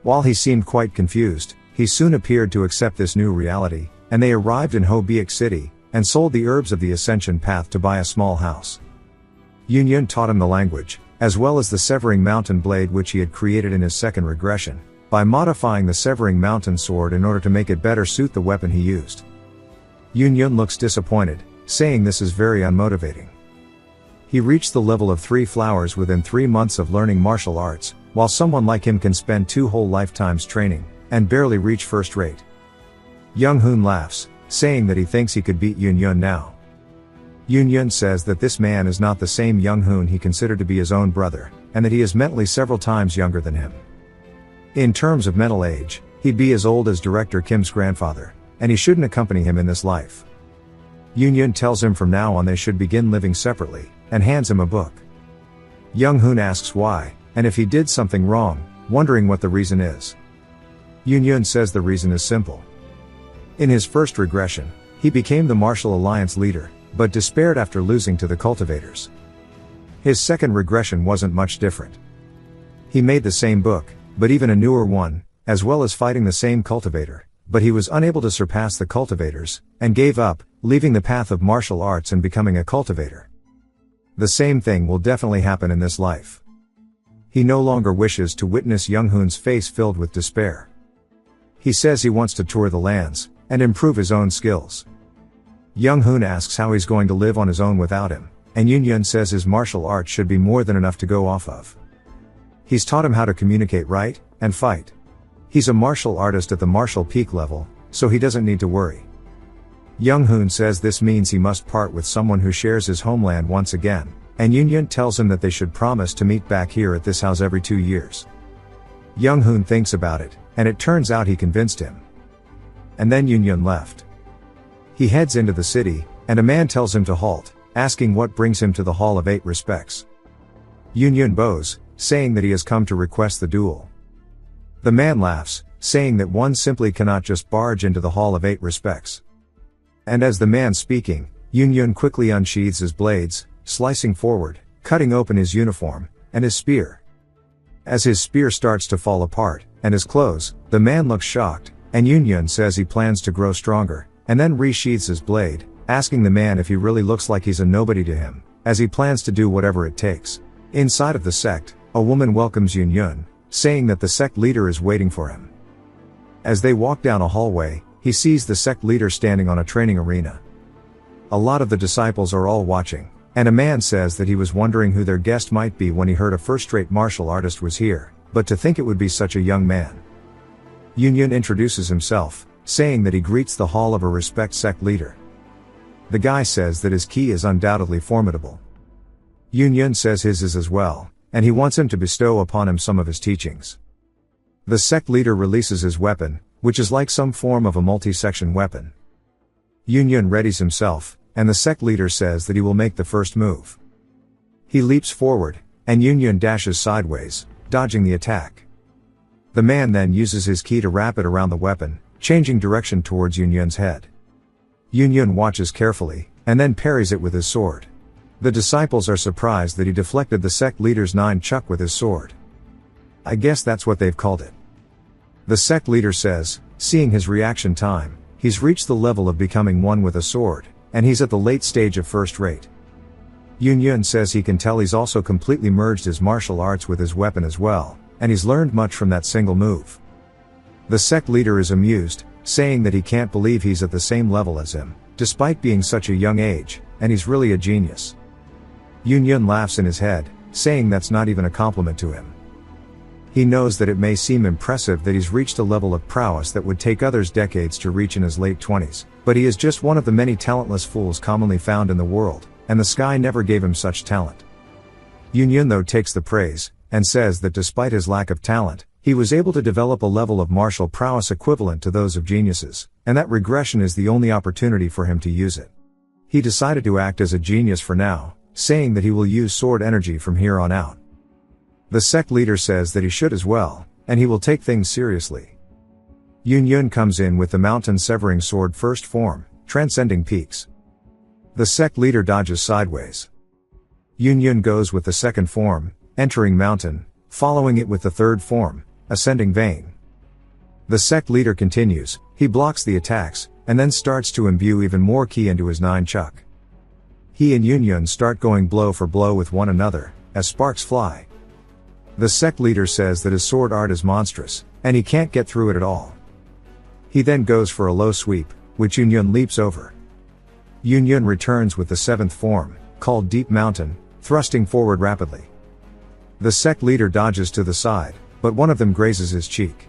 While he seemed quite confused, he soon appeared to accept this new reality, and they arrived in Ho Biak City, and sold the herbs of the Ascension Path to buy a small house. Yun taught him the language, as well as the Severing Mountain blade which he had created in his second regression, by modifying the Severing Mountain sword in order to make it better suit the weapon he used. Yun looks disappointed, saying this is very unmotivating. He reached the level of 3 flowers within 3 months of learning martial arts, while someone like him can spend 2 whole lifetimes training, and barely reach first rate. Young Hoon laughs, saying that he thinks he could beat Yun now. Yun says that this man is not the same Young Hoon he considered to be his own brother, and that he is mentally several times younger than him. In terms of mental age, he'd be as old as Director Kim's grandfather, and he shouldn't accompany him in this life. Yun tells him from now on they should begin living separately, and hands him a book. Young Hoon asks why, and if he did something wrong, wondering what the reason is. Yun says the reason is simple. In his first regression, he became the Martial Alliance leader, but despaired after losing to the cultivators. His second regression wasn't much different. He made the same book, but even a newer one, as well as fighting the same cultivator, but he was unable to surpass the cultivators, and gave up, leaving the path of martial arts and becoming a cultivator. The same thing will definitely happen in this life. He no longer wishes to witness Young-hoon's face filled with despair. He says he wants to tour the lands, and improve his own skills. Young-hoon asks how he's going to live on his own without him, and Yoon says his martial arts should be more than enough to go off of. He's taught him how to communicate right, and fight. He's a martial artist at the martial peak level, so he doesn't need to worry. Young-hoon says this means he must part with someone who shares his homeland once again, and Yoon tells him that they should promise to meet back here at this house every 2 years. Young-hoon thinks about it, and it turns out he convinced him. And then Yoon left. He heads into the city, and a man tells him to halt, asking what brings him to the Hall of 8 Respects. Yoon bows, saying that he has come to request the duel. The man laughs, saying that one simply cannot just barge into the Hall of 8 Respects. And as the man's speaking, Yoon quickly unsheathes his blades, slicing forward, cutting open his uniform, and his spear. As his spear starts to fall apart, and his clothes, the man looks shocked, and Yoon says he plans to grow stronger, and then resheathes his blade, asking the man if he really looks like he's a nobody to him, as he plans to do whatever it takes. Inside of the sect, a woman welcomes Yoon, saying that the sect leader is waiting for him. As they walk down a hallway, he sees the sect leader standing on a training arena. A lot of the disciples are all watching, and a man says that he was wondering who their guest might be when he heard a first-rate martial artist was here, but to think it would be such a young man. Yoon introduces himself, saying that he greets the Hall of a Respect sect leader. The guy says that his ki is undoubtedly formidable. Yoon says his is as well, and he wants him to bestow upon him some of his teachings. The sect leader releases his weapon, which is like some form of a multi-section weapon. Yoon readies himself, and the sect leader says that he will make the first move. He leaps forward, and Yoon dashes sideways, dodging the attack. The man then uses his ki to wrap it around the weapon, changing direction towards Yoon's head. Yoon watches carefully, and then parries it with his sword. The disciples are surprised that he deflected the sect leader's 9-chuck with his sword. I guess that's what they've called it. The sect leader says, seeing his reaction time, he's reached the level of becoming one with a sword, and he's at the late stage of first rate. Yoon says he can tell he's also completely merged his martial arts with his weapon as well, and he's learned much from that single move. The sect leader is amused, saying that he can't believe he's at the same level as him, despite being such a young age, and he's really a genius. Yoon laughs in his head, saying that's not even a compliment to him. He knows that it may seem impressive that he's reached a level of prowess that would take others decades to reach in his late 20s, but he is just one of the many talentless fools commonly found in the world, and the sky never gave him such talent. Yoon though takes the praise, and says that despite his lack of talent, he was able to develop a level of martial prowess equivalent to those of geniuses, and that regression is the only opportunity for him to use it. He decided to act as a genius for now, saying that he will use sword energy from here on out. The sect leader says that he should as well, and he will take things seriously. Yoon comes in with the mountain severing sword first form, transcending peaks. The sect leader dodges sideways. Yoon goes with the second form, entering mountain, following it with the third form, ascending vein. The sect leader continues, he blocks the attacks, and then starts to imbue even more ki into his 9-chuck. He and Yoon start going blow for blow with one another, as sparks fly. The sect leader says that his sword art is monstrous, and he can't get through it at all. He then goes for a low sweep, which Yoon leaps over. Yoon returns with the 7th form, called Deep Mountain, thrusting forward rapidly. The sect leader dodges to the side, but one of them grazes his cheek.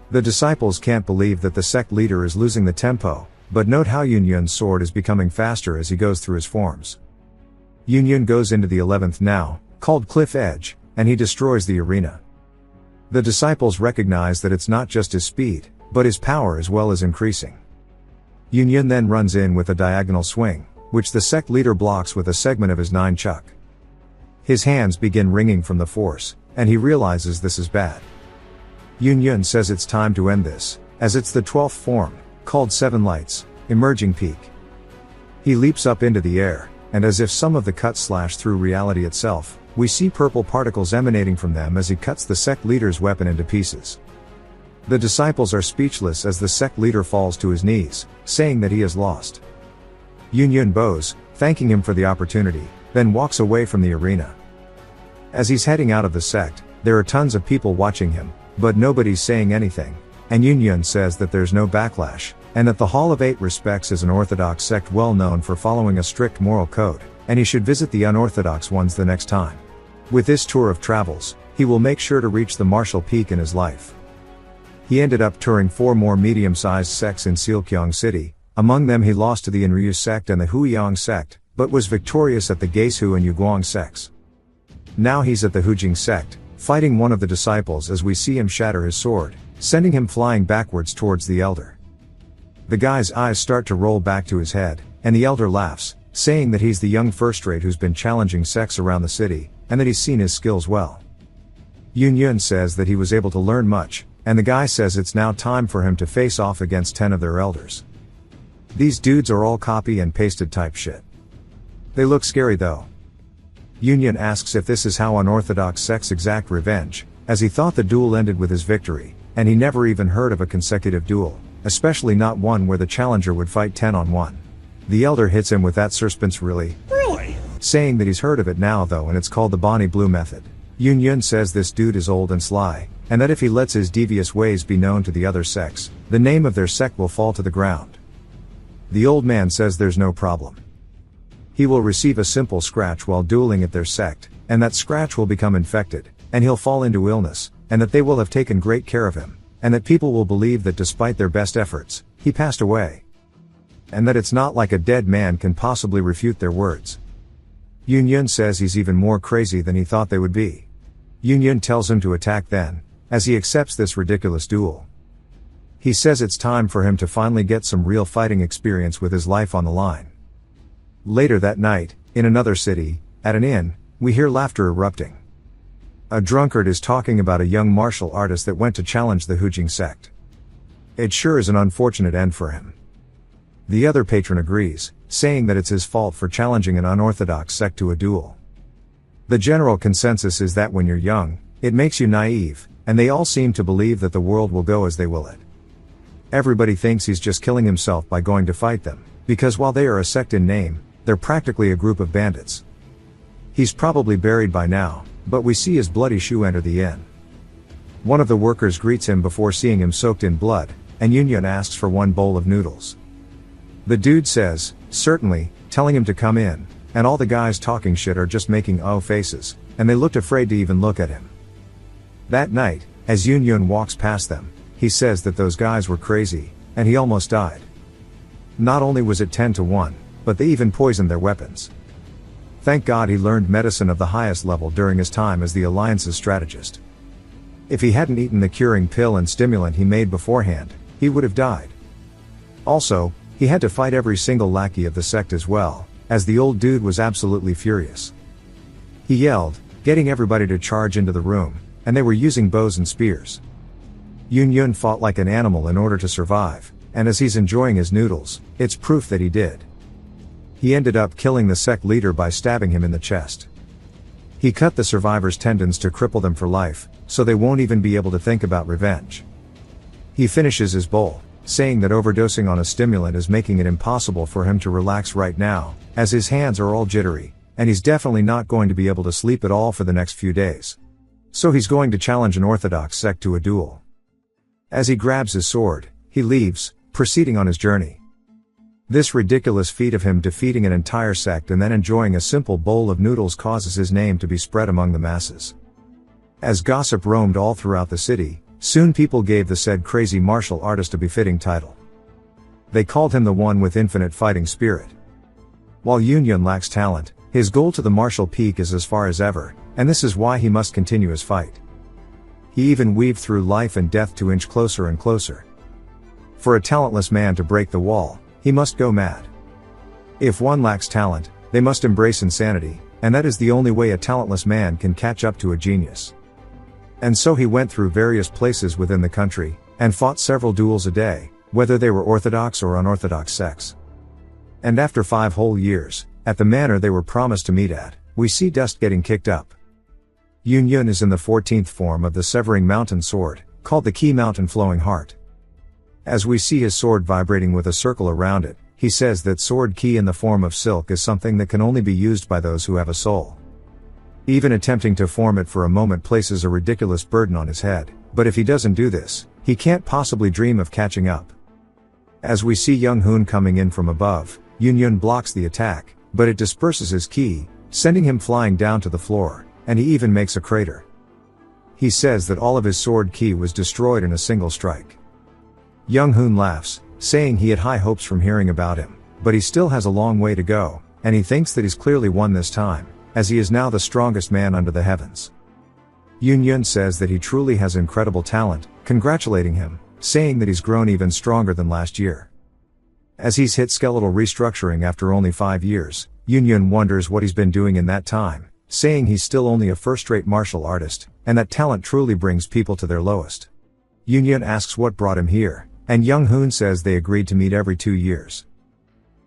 The disciples can't believe that the sect leader is losing the tempo, but note how Yoon's sword is becoming faster as he goes through his forms. Yoon goes into the 11th now, called Cliff Edge, and he destroys the arena. The disciples recognize that it's not just his speed, but his power as well is increasing. Yoon then runs in with a diagonal swing, which the sect leader blocks with a segment of his 9-chuck. His hands begin ringing from the force, and he realizes this is bad. Yoon says it's time to end this, as it's the 12th form, called 7 Lights, emerging peak. He leaps up into the air, and as if some of the cuts slash through reality itself, we see purple particles emanating from them as he cuts the sect leader's weapon into pieces. The disciples are speechless as the sect leader falls to his knees, saying that he has lost. Yun bows, thanking him for the opportunity, then walks away from the arena. As he's heading out of the sect, there are tons of people watching him, but nobody's saying anything, and Yun says that there's no backlash, and that the Hall of Eight respects as an orthodox sect well known for following a strict moral code, and he should visit the unorthodox ones the next time. With this tour of travels, he will make sure to reach the martial peak in his life. He ended up touring 4 more medium-sized sects in Sealkyong City. Among them he lost to the Inryu sect and the Huiyang sect, but was victorious at the Gaesu and Yuguang sects. Now he's at the Hujing sect, fighting one of the disciples as we see him shatter his sword, sending him flying backwards towards the elder. The guy's eyes start to roll back to his head, and the elder laughs, saying that he's the young first-rate who's been challenging sects around the city, and that he's seen his skills well. Yun says that he was able to learn much, and the guy says it's now time for him to face off against 10 of their elders. These dudes are all copy and pasted type shit. They look scary though. Yun asks if this is how unorthodox sects exact revenge, as he thought the duel ended with his victory, and he never even heard of a consecutive duel, especially not one where the challenger would fight 10 on 1. The elder hits him with that suspense really? Saying that he's heard of it now though, and it's called the Bonnie Blue method. Yun says this dude is old and sly, and that if he lets his devious ways be known to the other sects, the name of their sect will fall to the ground. The old man says there's no problem. He will receive a simple scratch while dueling at their sect, and that scratch will become infected, and he'll fall into illness, and that they will have taken great care of him, and that people will believe that despite their best efforts, he passed away. And that it's not like a dead man can possibly refute their words. Yun says he's even more crazy than he thought they would be. Yun tells him to attack then, as he accepts this ridiculous duel. He says it's time for him to finally get some real fighting experience with his life on the line. Later that night, in another city, at an inn, we hear laughter erupting. A drunkard is talking about a young martial artist that went to challenge the Hujing sect. It sure is an unfortunate end for him. The other patron agrees, saying that it's his fault for challenging an unorthodox sect to a duel. The general consensus is that when you're young, it makes you naive, and they all seem to believe that the world will go as they will it. Everybody thinks he's just killing himself by going to fight them, because while they are a sect in name, they're practically a group of bandits. He's probably buried by now, but we see his bloody shoe enter the inn. One of the workers greets him before seeing him soaked in blood, and Yun asks for 1 bowl of noodles. The dude says, certainly, telling him to come in, and all the guys talking shit are just making faces, and they looked afraid to even look at him. That night, as Yun walks past them, he says that those guys were crazy, and he almost died. Not only was it 10 to 1, but they even poisoned their weapons. Thank God he learned medicine of the highest level during his time as the Alliance's strategist. If he hadn't eaten the curing pill and stimulant he made beforehand, he would have died. Also, he had to fight every single lackey of the sect as well, as the old dude was absolutely furious. He yelled, getting everybody to charge into the room, and they were using bows and spears. Yun fought like an animal in order to survive, and as he's enjoying his noodles, it's proof that he did. He ended up killing the sect leader by stabbing him in the chest. He cut the survivors' tendons to cripple them for life, so they won't even be able to think about revenge. He finishes his bowl, saying that overdosing on a stimulant is making it impossible for him to relax right now, as his hands are all jittery, and he's definitely not going to be able to sleep at all for the next few days. So he's going to challenge an orthodox sect to a duel. As he grabs his sword, he leaves, proceeding on his journey. This ridiculous feat of him defeating an entire sect and then enjoying a simple bowl of noodles causes his name to be spread among the masses. As gossip roamed all throughout the city, soon people gave the said crazy martial artist a befitting title. They called him the one with infinite fighting spirit. While Yun lacks talent, his goal to the martial peak is as far as ever, and this is why he must continue his fight. He even weaved through life and death to inch closer and closer. For a talentless man to break the wall, he must go mad. If one lacks talent, they must embrace insanity, and that is the only way a talentless man can catch up to a genius. And so he went through various places within the country, and fought several duels a day, whether they were orthodox or unorthodox sects. And after 5 whole years, at the manor they were promised to meet at, we see dust getting kicked up. Yun is in the 14th form of the Severing Mountain sword, called the Key Mountain Flowing Heart. As we see his sword vibrating with a circle around it, he says that sword key in the form of silk is something that can only be used by those who have a soul. Even attempting to form it for a moment places a ridiculous burden on his head, but if he doesn't do this, he can't possibly dream of catching up. As we see Young Hoon coming in from above, Yun blocks the attack, but it disperses his ki, sending him flying down to the floor, and he even makes a crater. He says that all of his sword ki was destroyed in a single strike. Young Hoon laughs, saying he had high hopes from hearing about him, but he still has a long way to go, and he thinks that he's clearly won this time, as he is now the strongest man under the heavens. Yun says that he truly has incredible talent, congratulating him, saying that he's grown even stronger than last year. As he's hit skeletal restructuring after only 5 years, Yun wonders what he's been doing in that time, saying he's still only a first-rate martial artist, and that talent truly brings people to their lowest. Yun asks what brought him here, and Young Hoon says they agreed to meet every 2 years.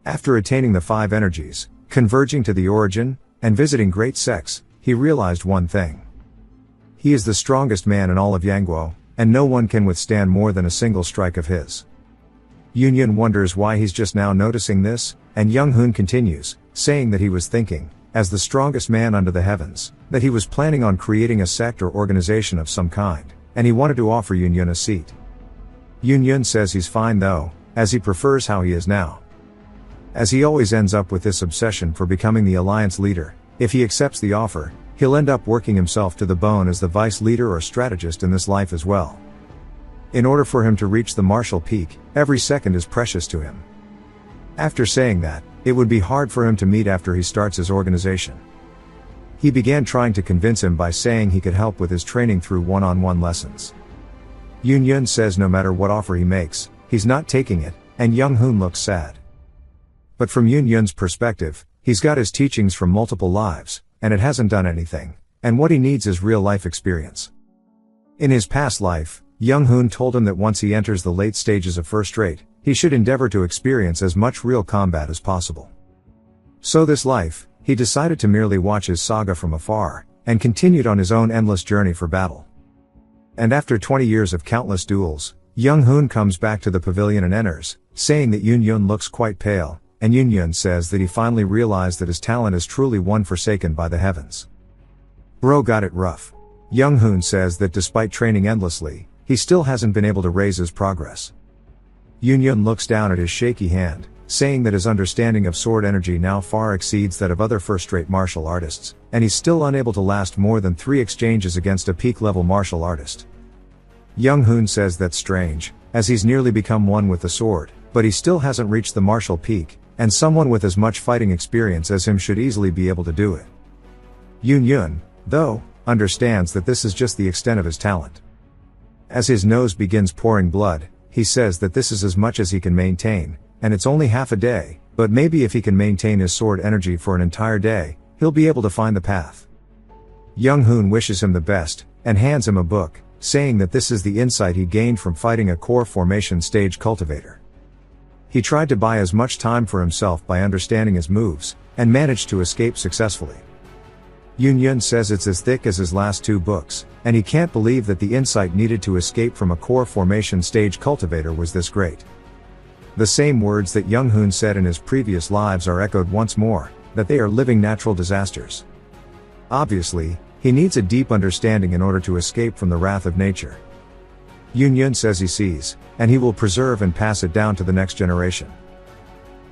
After attaining the 5 energies, converging to the origin, and visiting Great Sex, he realized one thing. He is the strongest man in all of Yangguo, and no one can withstand more than a single strike of his. Yun wonders why he's just now noticing this, and Young Hoon continues, saying that he was thinking, as the strongest man under the heavens, that he was planning on creating a sect or organization of some kind, and he wanted to offer Yun a seat. Yun says he's fine though, as he prefers how he is now. As he always ends up with this obsession for becoming the alliance leader, if he accepts the offer, he'll end up working himself to the bone as the vice leader or strategist in this life as well. In order for him to reach the martial peak, every second is precious to him. After saying that, it would be hard for him to meet after he starts his organization. He began trying to convince him by saying he could help with his training through one-on-one lessons. Yun says no matter what offer he makes, he's not taking it, and Young Hoon looks sad. But from Yun's perspective, he's got his teachings from multiple lives, and it hasn't done anything, and what he needs is real-life experience. In his past life, Young Hoon told him that once he enters the late stages of first rate, he should endeavor to experience as much real combat as possible. So this life, he decided to merely watch his saga from afar, and continued on his own endless journey for battle. And after 20 years of countless duels, Young Hoon comes back to the pavilion and enters, saying that Yun looks quite pale, and Yun says that he finally realized that his talent is truly one forsaken by the heavens. Bro got it rough. Young Hoon says that despite training endlessly, he still hasn't been able to raise his progress. Yun looks down at his shaky hand, saying that his understanding of sword energy now far exceeds that of other first-rate martial artists, and he's still unable to last more than 3 exchanges against a peak-level martial artist. Young Hoon says that's strange, as he's nearly become one with the sword, but he still hasn't reached the martial peak, and someone with as much fighting experience as him should easily be able to do it. Yun, though, understands that this is just the extent of his talent. As his nose begins pouring blood, he says that this is as much as he can maintain, and it's only half a day, but maybe if he can maintain his sword energy for an entire day, he'll be able to find the path. Young Hoon wishes him the best, and hands him a book, saying that this is the insight he gained from fighting a core formation stage cultivator. He tried to buy as much time for himself by understanding his moves, and managed to escape successfully. Yun says it's as thick as his last 2 books, and he can't believe that the insight needed to escape from a core formation stage cultivator was this great. The same words that Young Hoon said in his previous lives are echoed once more, that they are living natural disasters. Obviously, he needs a deep understanding in order to escape from the wrath of nature. Yun says he sees, and he will preserve and pass it down to the next generation.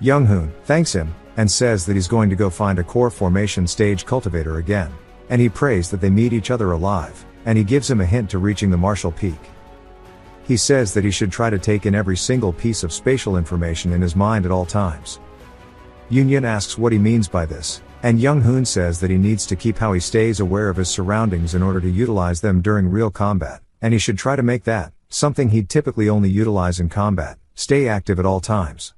Young Hoon thanks him, and says that he's going to go find a core formation stage cultivator again, and he prays that they meet each other alive, and he gives him a hint to reaching the martial peak. He says that he should try to take in every single piece of spatial information in his mind at all times. Yun asks what he means by this, and Young Hoon says that he needs to keep how he stays aware of his surroundings in order to utilize them during real combat, and he should try to make that something he'd typically only utilize in combat, stay active at all times.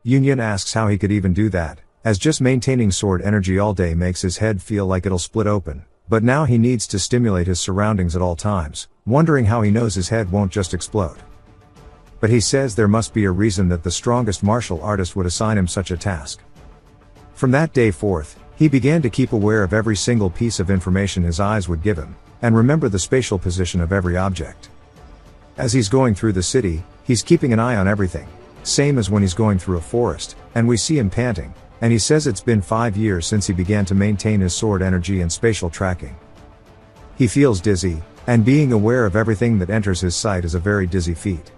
Yun asks how he could even do that, as just maintaining sword energy all day makes his head feel like it'll split open, but now he needs to stimulate his surroundings at all times, wondering how he knows his head won't just explode. But he says there must be a reason that the strongest martial artist would assign him such a task. From that day forth, he began to keep aware of every single piece of information his eyes would give him, and remember the spatial position of every object. As he's going through the city, he's keeping an eye on everything, same as when he's going through a forest, and we see him panting, and he says it's been 5 years since he began to maintain his sword energy and spatial tracking. He feels dizzy, and being aware of everything that enters his sight is a very dizzy feat.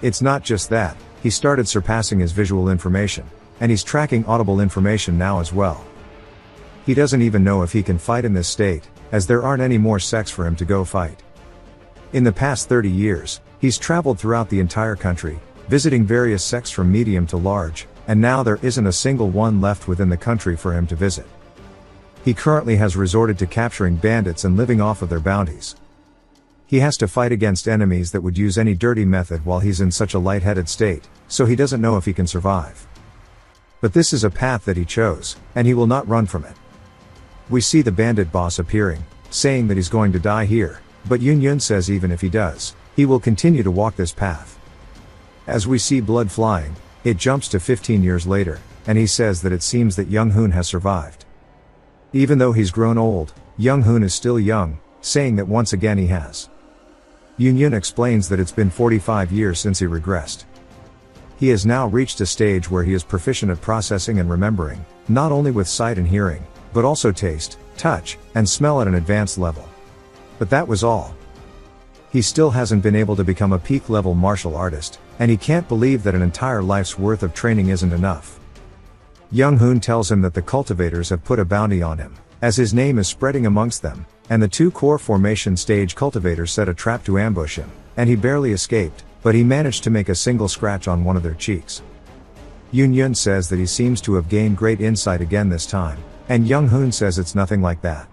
It's not just that, he started surpassing his visual information, and he's tracking audible information now as well. He doesn't even know if he can fight in this state, as there aren't any more sects for him to go fight. In the past 30 years, he's traveled throughout the entire country, visiting various sects from medium to large, and now there isn't a single one left within the country for him to visit. He currently has resorted to capturing bandits and living off of their bounties. He has to fight against enemies that would use any dirty method while he's in such a lightheaded state, so he doesn't know if he can survive. But this is a path that he chose, and he will not run from it. We see the bandit boss appearing, saying that he's going to die here, but Yun says even if he does, he will continue to walk this path. As we see blood flying, it jumps to 15 years later, and he says that it seems that Young Hoon has survived. Even though he's grown old, Young Hoon is still young, saying that once again he has. Yun explains that it's been 45 years since he regressed. He has now reached a stage where he is proficient at processing and remembering, not only with sight and hearing, but also taste, touch, and smell at an advanced level. But that was all. He still hasn't been able to become a peak-level martial artist, and he can't believe that an entire life's worth of training isn't enough. Young Hoon tells him that the cultivators have put a bounty on him, as his name is spreading amongst them, and the 2 core formation stage cultivators set a trap to ambush him, and he barely escaped, but he managed to make a single scratch on one of their cheeks. Yun says that he seems to have gained great insight again this time, and Young Hoon says it's nothing like that.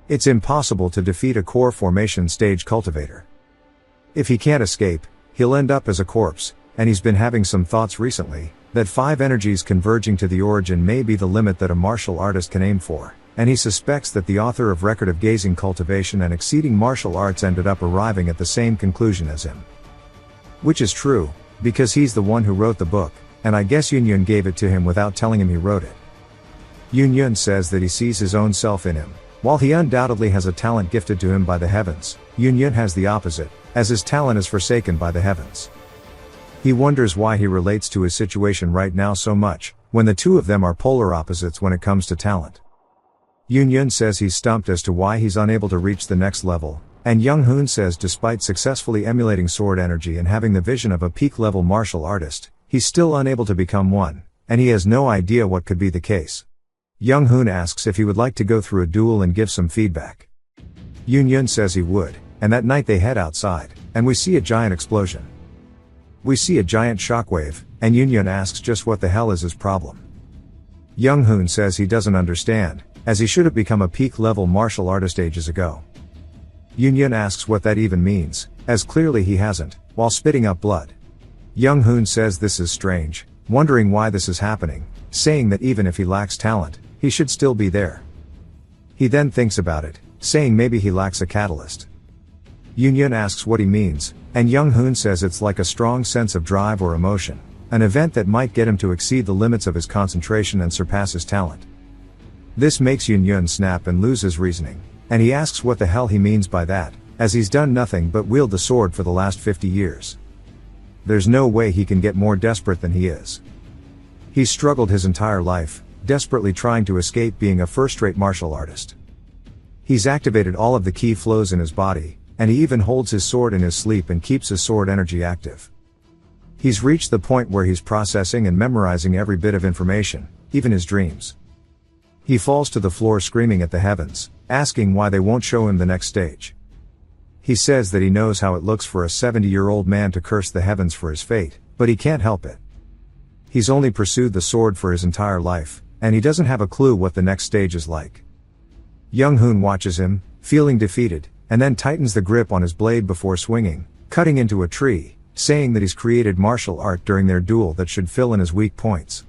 It's impossible to defeat a core formation stage cultivator. If he can't escape, he'll end up as a corpse, and he's been having some thoughts recently, that 5 energies converging to the origin may be the limit that a martial artist can aim for, and he suspects that the author of Record of Gazing Cultivation and Exceeding Martial Arts ended up arriving at the same conclusion as him. Which is true, because he's the one who wrote the book, and I guess Yun gave it to him without telling him he wrote it. Yun says that he sees his own self in him. While he undoubtedly has a talent gifted to him by the heavens, Yun has the opposite, as his talent is forsaken by the heavens. He wonders why he relates to his situation right now so much, when the two of them are polar opposites when it comes to talent. Yun says he's stumped as to why he's unable to reach the next level, and Young Hoon says despite successfully emulating sword energy and having the vision of a peak-level martial artist, he's still unable to become one, and he has no idea what could be the case. Young Hoon asks if he would like to go through a duel and give some feedback. Yun says he would, and that night they head outside, and we see a giant explosion. We see a giant shockwave, and Yun asks just what the hell is his problem. Young Hoon says he doesn't understand, as he should have become a peak-level martial artist ages ago. Yun asks what that even means, as clearly he hasn't, while spitting up blood. Young Hoon says this is strange, wondering why this is happening, saying that even if he lacks talent, he should still be there. He then thinks about it, saying maybe he lacks a catalyst. Yun asks what he means, and Young Hoon says it's like a strong sense of drive or emotion, an event that might get him to exceed the limits of his concentration and surpass his talent. This makes Yun snap and lose his reasoning, and he asks what the hell he means by that, as he's done nothing but wield the sword for the last 50 years. There's no way he can get more desperate than he is. He's struggled his entire life, desperately trying to escape being a first-rate martial artist. He's activated all of the key flows in his body, and he even holds his sword in his sleep and keeps his sword energy active. He's reached the point where he's processing and memorizing every bit of information, even his dreams. He falls to the floor screaming at the heavens, asking why they won't show him the next stage. He says that he knows how it looks for a 70-year-old man to curse the heavens for his fate, but he can't help it. He's only pursued the sword for his entire life, and he doesn't have a clue what the next stage is like. Young Hoon watches him, feeling defeated, and then tightens the grip on his blade before swinging, cutting into a tree, saying that he's created martial art during their duel that should fill in his weak points.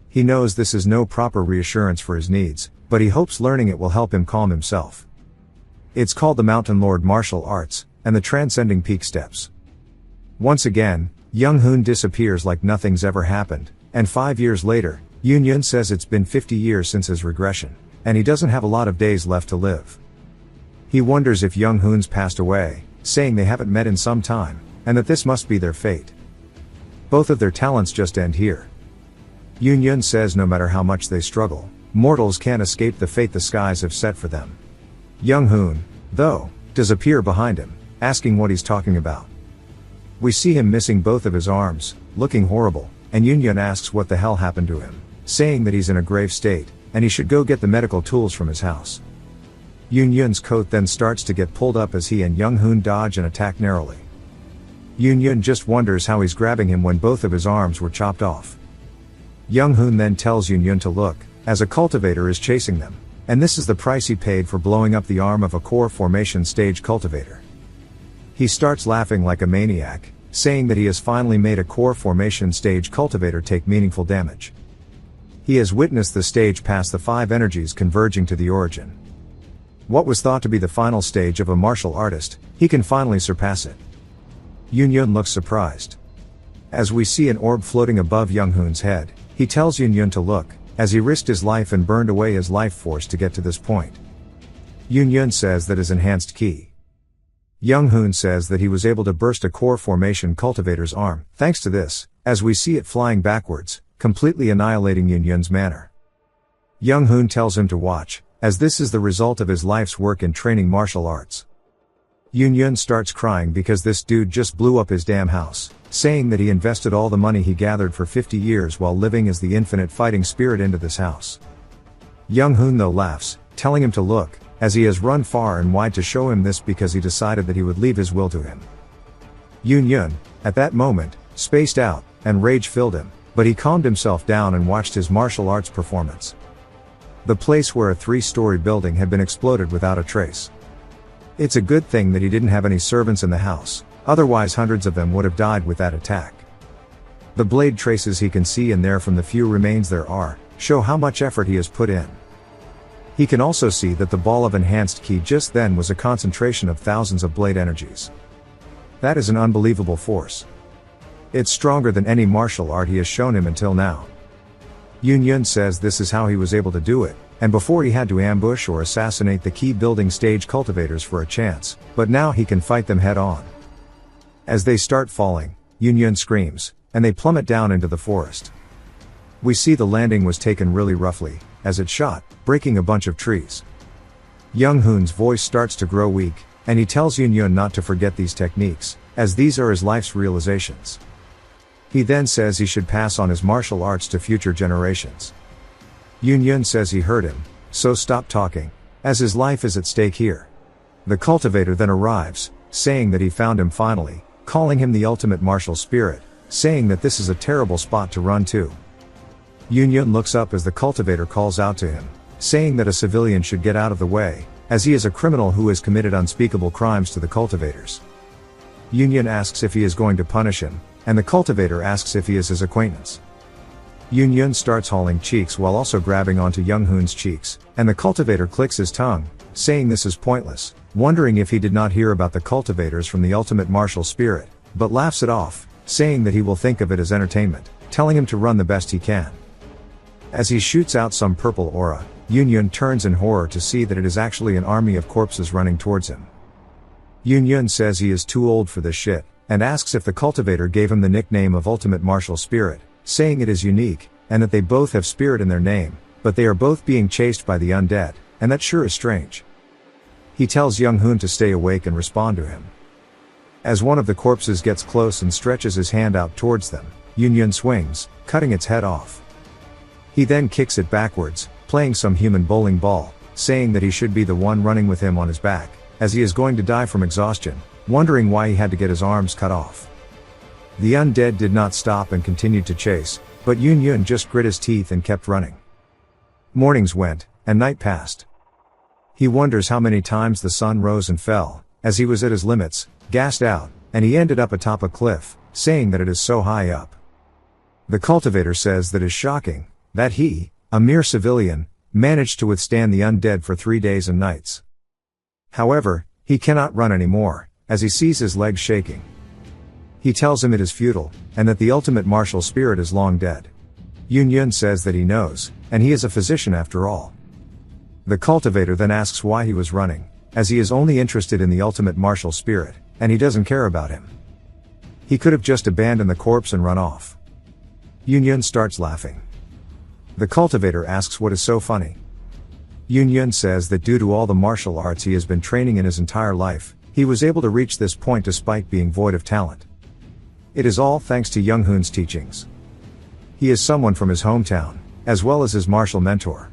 He knows this is no proper reassurance for his needs, but he hopes learning it will help him calm himself. It's called the Mountain Lord Martial Arts, and the Transcending Peak Steps. Once again, Young Hoon disappears like nothing's ever happened, and 5 years later, Yun says it's been 50 years since his regression, and he doesn't have a lot of days left to live. He wonders if Young-hoon's passed away, saying they haven't met in some time, and that this must be their fate. Both of their talents just end here. Yun says no matter how much they struggle, mortals can't escape the fate the skies have set for them. Young-hoon, though, does appear behind him, asking what he's talking about. We see him missing both of his arms, looking horrible, and Yun asks what the hell happened to him, saying that he's in a grave state, and he should go get the medical tools from his house. Yun's coat then starts to get pulled up as he and Young-hoon dodge and attack narrowly. Yun just wonders how he's grabbing him when both of his arms were chopped off. Young-hoon then tells Yun to look, as a cultivator is chasing them, and this is the price he paid for blowing up the arm of a core formation stage cultivator. He starts laughing like a maniac, saying that he has finally made a core formation stage cultivator take meaningful damage. He has witnessed the stage past the 5 energies converging to the origin. What was thought to be the final stage of a martial artist, he can finally surpass it. Yun looks surprised. As we see an orb floating above Young-hoon's head, he tells Yun to look, as he risked his life and burned away his life force to get to this point. Yun says that is enhanced ki. Young-hoon says that he was able to burst a core formation cultivator's arm, thanks to this, as we see it flying backwards, completely annihilating Yun's manner. Young-hoon tells him to watch, as this is the result of his life's work in training martial arts. Yun starts crying because this dude just blew up his damn house, saying that he invested all the money he gathered for 50 years while living as the infinite fighting spirit into this house. Young-hoon though laughs, telling him to look, as he has run far and wide to show him this because he decided that he would leave his will to him. Yun, at that moment, spaced out, and rage filled him, but he calmed himself down and watched his martial arts performance. The place where a 3-story building had been exploded without a trace. It's a good thing that he didn't have any servants in the house, otherwise hundreds of them would have died with that attack. The blade traces he can see in there from the few remains there are, show how much effort he has put in. He can also see that the ball of enhanced ki just then was a concentration of thousands of blade energies. That is an unbelievable force. It's stronger than any martial art he has shown him until now. Yun says this is how he was able to do it, and before he had to ambush or assassinate the key building stage cultivators for a chance, but now he can fight them head on. As they start falling, Yun screams, and they plummet down into the forest. We see the landing was taken really roughly, as it shot, breaking a bunch of trees. Young-hoon's voice starts to grow weak, and he tells Yun not to forget these techniques, as these are his life's realizations. He then says he should pass on his martial arts to future generations. Yun says he heard him, so stop talking, as his life is at stake here. The cultivator then arrives, saying that he found him finally, calling him the ultimate martial spirit, saying that this is a terrible spot to run to. Yun looks up as the cultivator calls out to him, saying that a civilian should get out of the way, as he is a criminal who has committed unspeakable crimes to the cultivators. Yun asks if he is going to punish him, and the cultivator asks if he is his acquaintance. Yun starts hauling cheeks while also grabbing onto Young-hoon's cheeks, and the cultivator clicks his tongue, saying this is pointless, wondering if he did not hear about the cultivators from the ultimate martial spirit, but laughs it off, saying that he will think of it as entertainment, telling him to run the best he can. As he shoots out some purple aura, Yun turns in horror to see that it is actually an army of corpses running towards him. Yun says he is too old for this shit, and asks if the cultivator gave him the nickname of Ultimate Martial Spirit, saying it is unique, and that they both have spirit in their name, but they are both being chased by the undead, and that sure is strange. He tells Young-hoon to stay awake and respond to him. As one of the corpses gets close and stretches his hand out towards them, Yun swings, cutting its head off. He then kicks it backwards, playing some human bowling ball, saying that he should be the one running with him on his back, as he is going to die from exhaustion, wondering why he had to get his arms cut off. The undead did not stop and continued to chase, but Yun just grit his teeth and kept running. Mornings went, and night passed. He wonders how many times the sun rose and fell, as he was at his limits, gassed out, and he ended up atop a cliff, saying that it is so high up. The cultivator says that is shocking, that he, a mere civilian, managed to withstand the undead for 3 days and nights. However, he cannot run anymore, as he sees his legs shaking. He tells him it is futile, and that the ultimate martial spirit is long dead. Yun Yun says that he knows, and he is a physician after all. The cultivator then asks why he was running, as he is only interested in the ultimate martial spirit, and he doesn't care about him. He could have just abandoned the corpse and run off. Yun Yun starts laughing. The cultivator asks what is so funny. Yun Yun says that due to all the martial arts he has been training in his entire life, he was able to reach this point despite being void of talent. It is all thanks to Young Hoon's teachings. He is someone from his hometown, as well as his martial mentor.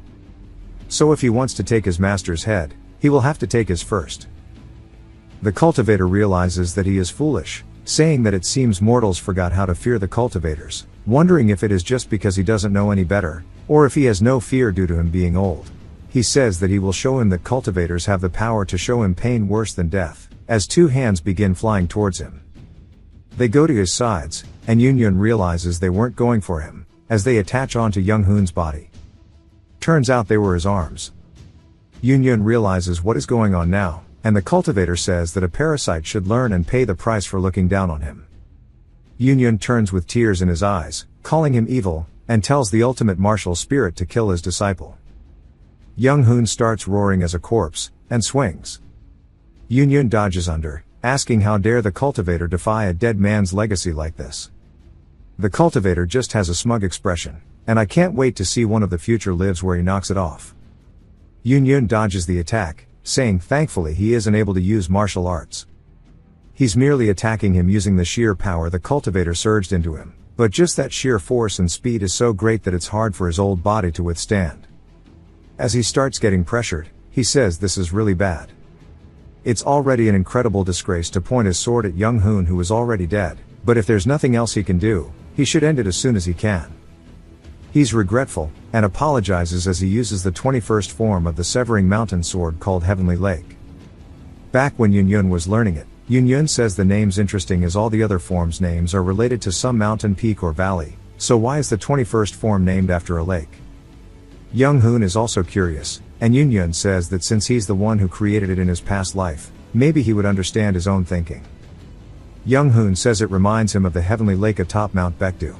So if he wants to take his master's head, he will have to take his first. The cultivator realizes that he is foolish, saying that it seems mortals forgot how to fear the cultivators, wondering if it is just because he doesn't know any better, or if he has no fear due to him being old. He says that he will show him that cultivators have the power to show him pain worse than death, as two hands begin flying towards him. They go to his sides, and Yun Yun realizes they weren't going for him, as they attach onto Young Hoon's body. Turns out they were his arms. Yun Yun realizes what is going on now, and the cultivator says that a parasite should learn and pay the price for looking down on him. Yun Yun turns with tears in his eyes, calling him evil, and tells the ultimate martial spirit to kill his disciple. Young Hoon starts roaring as a corpse, and swings. Yun Yun dodges under, asking how dare the cultivator defy a dead man's legacy like this. The cultivator just has a smug expression, and I can't wait to see one of the future lives where he knocks it off. Yun Yun dodges the attack, saying thankfully he isn't able to use martial arts. He's merely attacking him using the sheer power the cultivator surged into him, but just that sheer force and speed is so great that it's hard for his old body to withstand. As he starts getting pressured, he says this is really bad. It's already an incredible disgrace to point his sword at Young Hoon who is already dead, but if there's nothing else he can do, he should end it as soon as he can. He's regretful, and apologizes as he uses the 21st form of the severing mountain sword called Heavenly Lake. Back when Yun Yun was learning it, Yun Yun says the name's interesting as all the other forms' names are related to some mountain peak or valley, so why is the 21st form named after a lake? Young Hoon is also curious, and Yun Yun says that since he's the one who created it in his past life, maybe he would understand his own thinking. Young Hoon says it reminds him of the heavenly lake atop Mount Baekdu.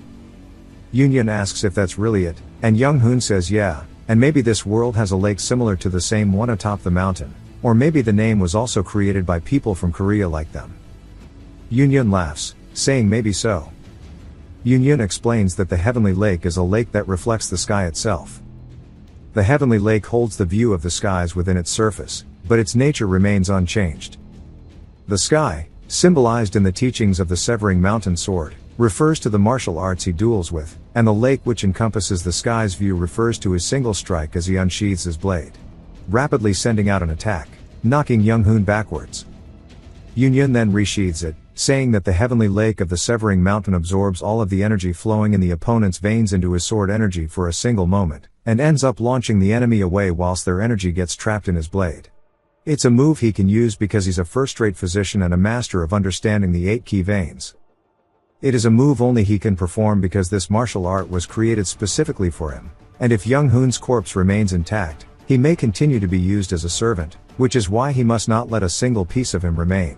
Yun Yun asks if that's really it, and Young Hoon says yeah, and maybe this world has a lake similar to the same one atop the mountain, or maybe the name was also created by people from Korea like them. Yun Yun laughs, saying maybe so. Yun Yun explains that the heavenly lake is a lake that reflects the sky itself. The heavenly lake holds the view of the skies within its surface, but its nature remains unchanged. The sky, symbolized in the teachings of the severing mountain sword, refers to the martial arts he duels with, and the lake which encompasses the sky's view refers to his single strike as he unsheathes his blade, rapidly sending out an attack, knocking Young Hoon backwards. Yun Yun then resheathes it, saying that the heavenly lake of the severing mountain absorbs all of the energy flowing in the opponent's veins into his sword energy for a single moment, and ends up launching the enemy away whilst their energy gets trapped in his blade. It's a move he can use because he's a first-rate physician and a master of understanding the 8 key veins. It is a move only he can perform because this martial art was created specifically for him, and if Young Hoon's corpse remains intact, he may continue to be used as a servant, which is why he must not let a single piece of him remain.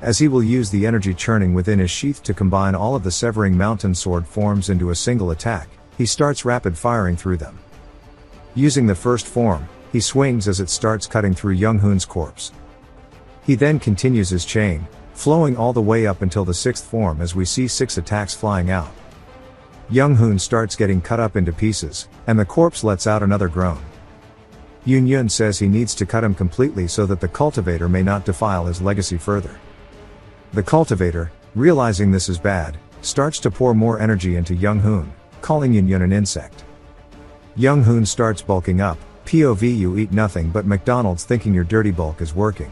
As he will use the energy churning within his sheath to combine all of the severing mountain sword forms into a single attack, he starts rapid firing through them. Using the first form, he swings as it starts cutting through Young Hoon's corpse. He then continues his chain, flowing all the way up until the 6th form as we see 6 attacks flying out. Young Hoon starts getting cut up into pieces, and the corpse lets out another groan. Yun Yun says he needs to cut him completely so that the cultivator may not defile his legacy further. The cultivator, realizing this is bad, starts to pour more energy into Young Hoon, calling Yun Yun an insect. Young Hoon starts bulking up, POV you eat nothing but McDonald's thinking your dirty bulk is working.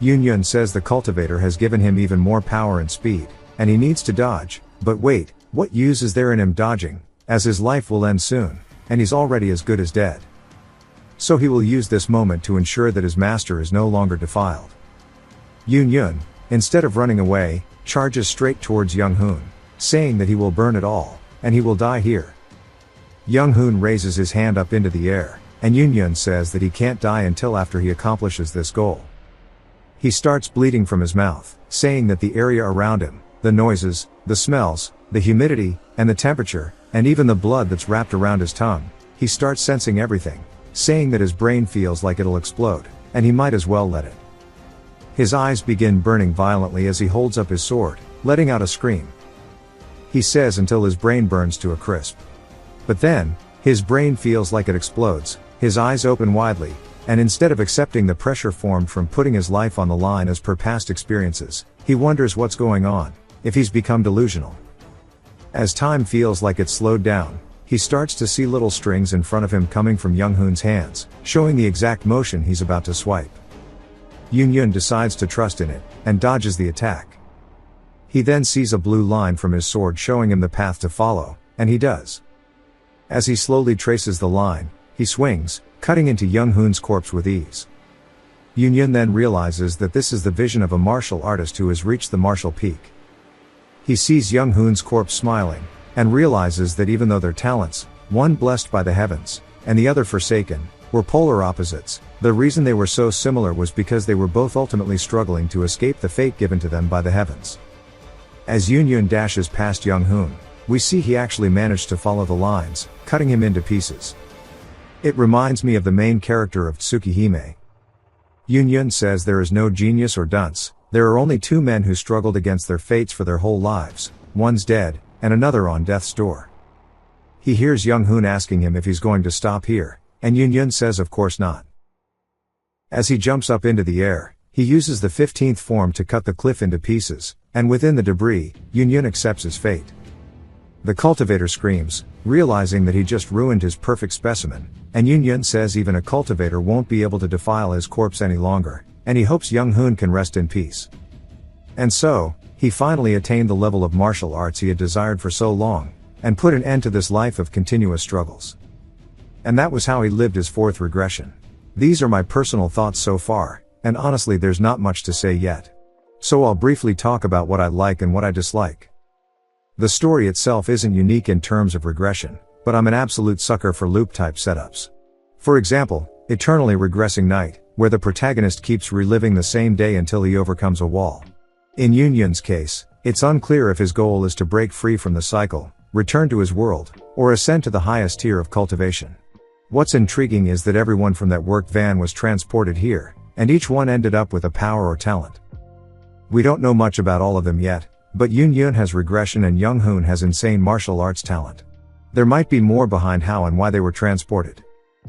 Yun Yun says the cultivator has given him even more power and speed, and he needs to dodge, but wait, what use is there in him dodging, as his life will end soon, and he's already as good as dead. So he will use this moment to ensure that his master is no longer defiled. Yun Yun, instead of running away, charges straight towards Young Hoon, saying that he will burn it all, and he will die here. Young Hoon raises his hand up into the air, and Yun Yun says that he can't die until after he accomplishes this goal. He starts bleeding from his mouth, saying that the area around him, the noises, the smells, the humidity, and the temperature, and even the blood that's wrapped around his tongue. He starts sensing everything, saying that his brain feels like it'll explode, and he might as well let it. His eyes begin burning violently as he holds up his sword, letting out a scream. He says until his brain burns to a crisp. But then, his brain feels like it explodes, his eyes open widely, and instead of accepting the pressure formed from putting his life on the line as per past experiences, he wonders what's going on, if he's become delusional. As time feels like it's slowed down, he starts to see little strings in front of him coming from Young-hoon's hands, showing the exact motion he's about to swipe. Yoon decides to trust in it, and dodges the attack. He then sees a blue line from his sword showing him the path to follow, and he does. As he slowly traces the line, he swings, cutting into Young-hoon's corpse with ease. Yoon then realizes that this is the vision of a martial artist who has reached the martial peak. He sees Young-hoon's corpse smiling, and realizes that even though their talents, one blessed by the heavens, and the other forsaken, were polar opposites, the reason they were so similar was because they were both ultimately struggling to escape the fate given to them by the heavens. As Yoon dashes past Young-hoon, we see he actually managed to follow the lines, cutting him into pieces. It reminds me of the main character of Tsukihime. Yoon says there is no genius or dunce, there are only two men who struggled against their fates for their whole lives, one's dead, and another on death's door. He hears Young-hoon asking him if he's going to stop here, and Yoon says of course not. As he jumps up into the air, he uses the 15th form to cut the cliff into pieces, and within the debris, Yoon accepts his fate. The cultivator screams, realizing that he just ruined his perfect specimen, and Yoon says even a cultivator won't be able to defile his corpse any longer, and he hopes Young-hoon can rest in peace. And so, he finally attained the level of martial arts he had desired for so long, and put an end to this life of continuous struggles. And that was how he lived his fourth regression. These are my personal thoughts so far, and honestly there's not much to say yet. So I'll briefly talk about what I like and what I dislike. The story itself isn't unique in terms of regression, but I'm an absolute sucker for loop-type setups. For example, Eternally Regressing Night, where the protagonist keeps reliving the same day until he overcomes a wall. In Yoon's case, it's unclear if his goal is to break free from the cycle, return to his world, or ascend to the highest tier of cultivation. What's intriguing is that everyone from that work van was transported here, and each one ended up with a power or talent. We don't know much about all of them yet, but Yoon has regression and Young-hoon has insane martial arts talent. There might be more behind how and why they were transported.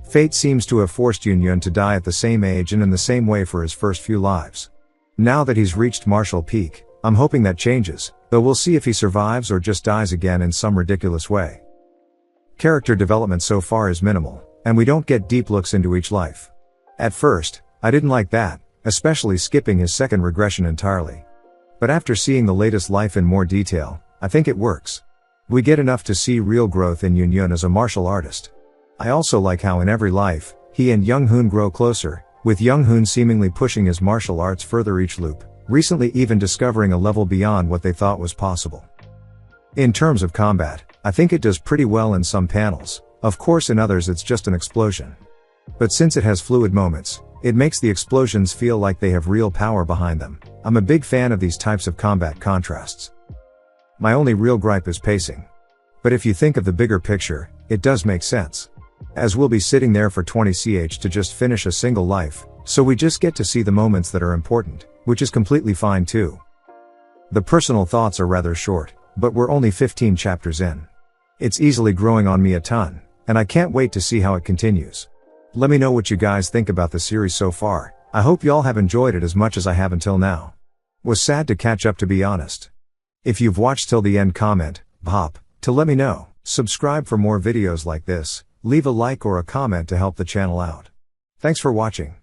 Fate seems to have forced Yoon to die at the same age and in the same way for his first few lives. Now that he's reached martial peak, I'm hoping that changes, though we'll see if he survives or just dies again in some ridiculous way. Character development so far is minimal, and we don't get deep looks into each life. At first, I didn't like that, especially skipping his second regression entirely. But after seeing the latest life in more detail, I think it works. We get enough to see real growth in Yoon as a martial artist. I also like how in every life, he and Young-hoon grow closer, with Young-hoon seemingly pushing his martial arts further each loop, recently even discovering a level beyond what they thought was possible. In terms of combat, I think it does pretty well in some panels, of course in others it's just an explosion. But since it has fluid moments, it makes the explosions feel like they have real power behind them. I'm a big fan of these types of combat contrasts. My only real gripe is pacing. But if you think of the bigger picture, it does make sense. As we'll be sitting there for 20ch to just finish a single life, so we just get to see the moments that are important, which is completely fine too. The personal thoughts are rather short, but we're only 15 chapters in. It's easily growing on me a ton, and I can't wait to see how it continues. Let me know what you guys think about the series so far. I hope y'all have enjoyed it as much as I have until now. Was sad to catch up, to be honest. If you've watched till the end, comment, "Bop," to let me know. Subscribe for more videos like this. Leave a like or a comment to help the channel out. Thanks for watching.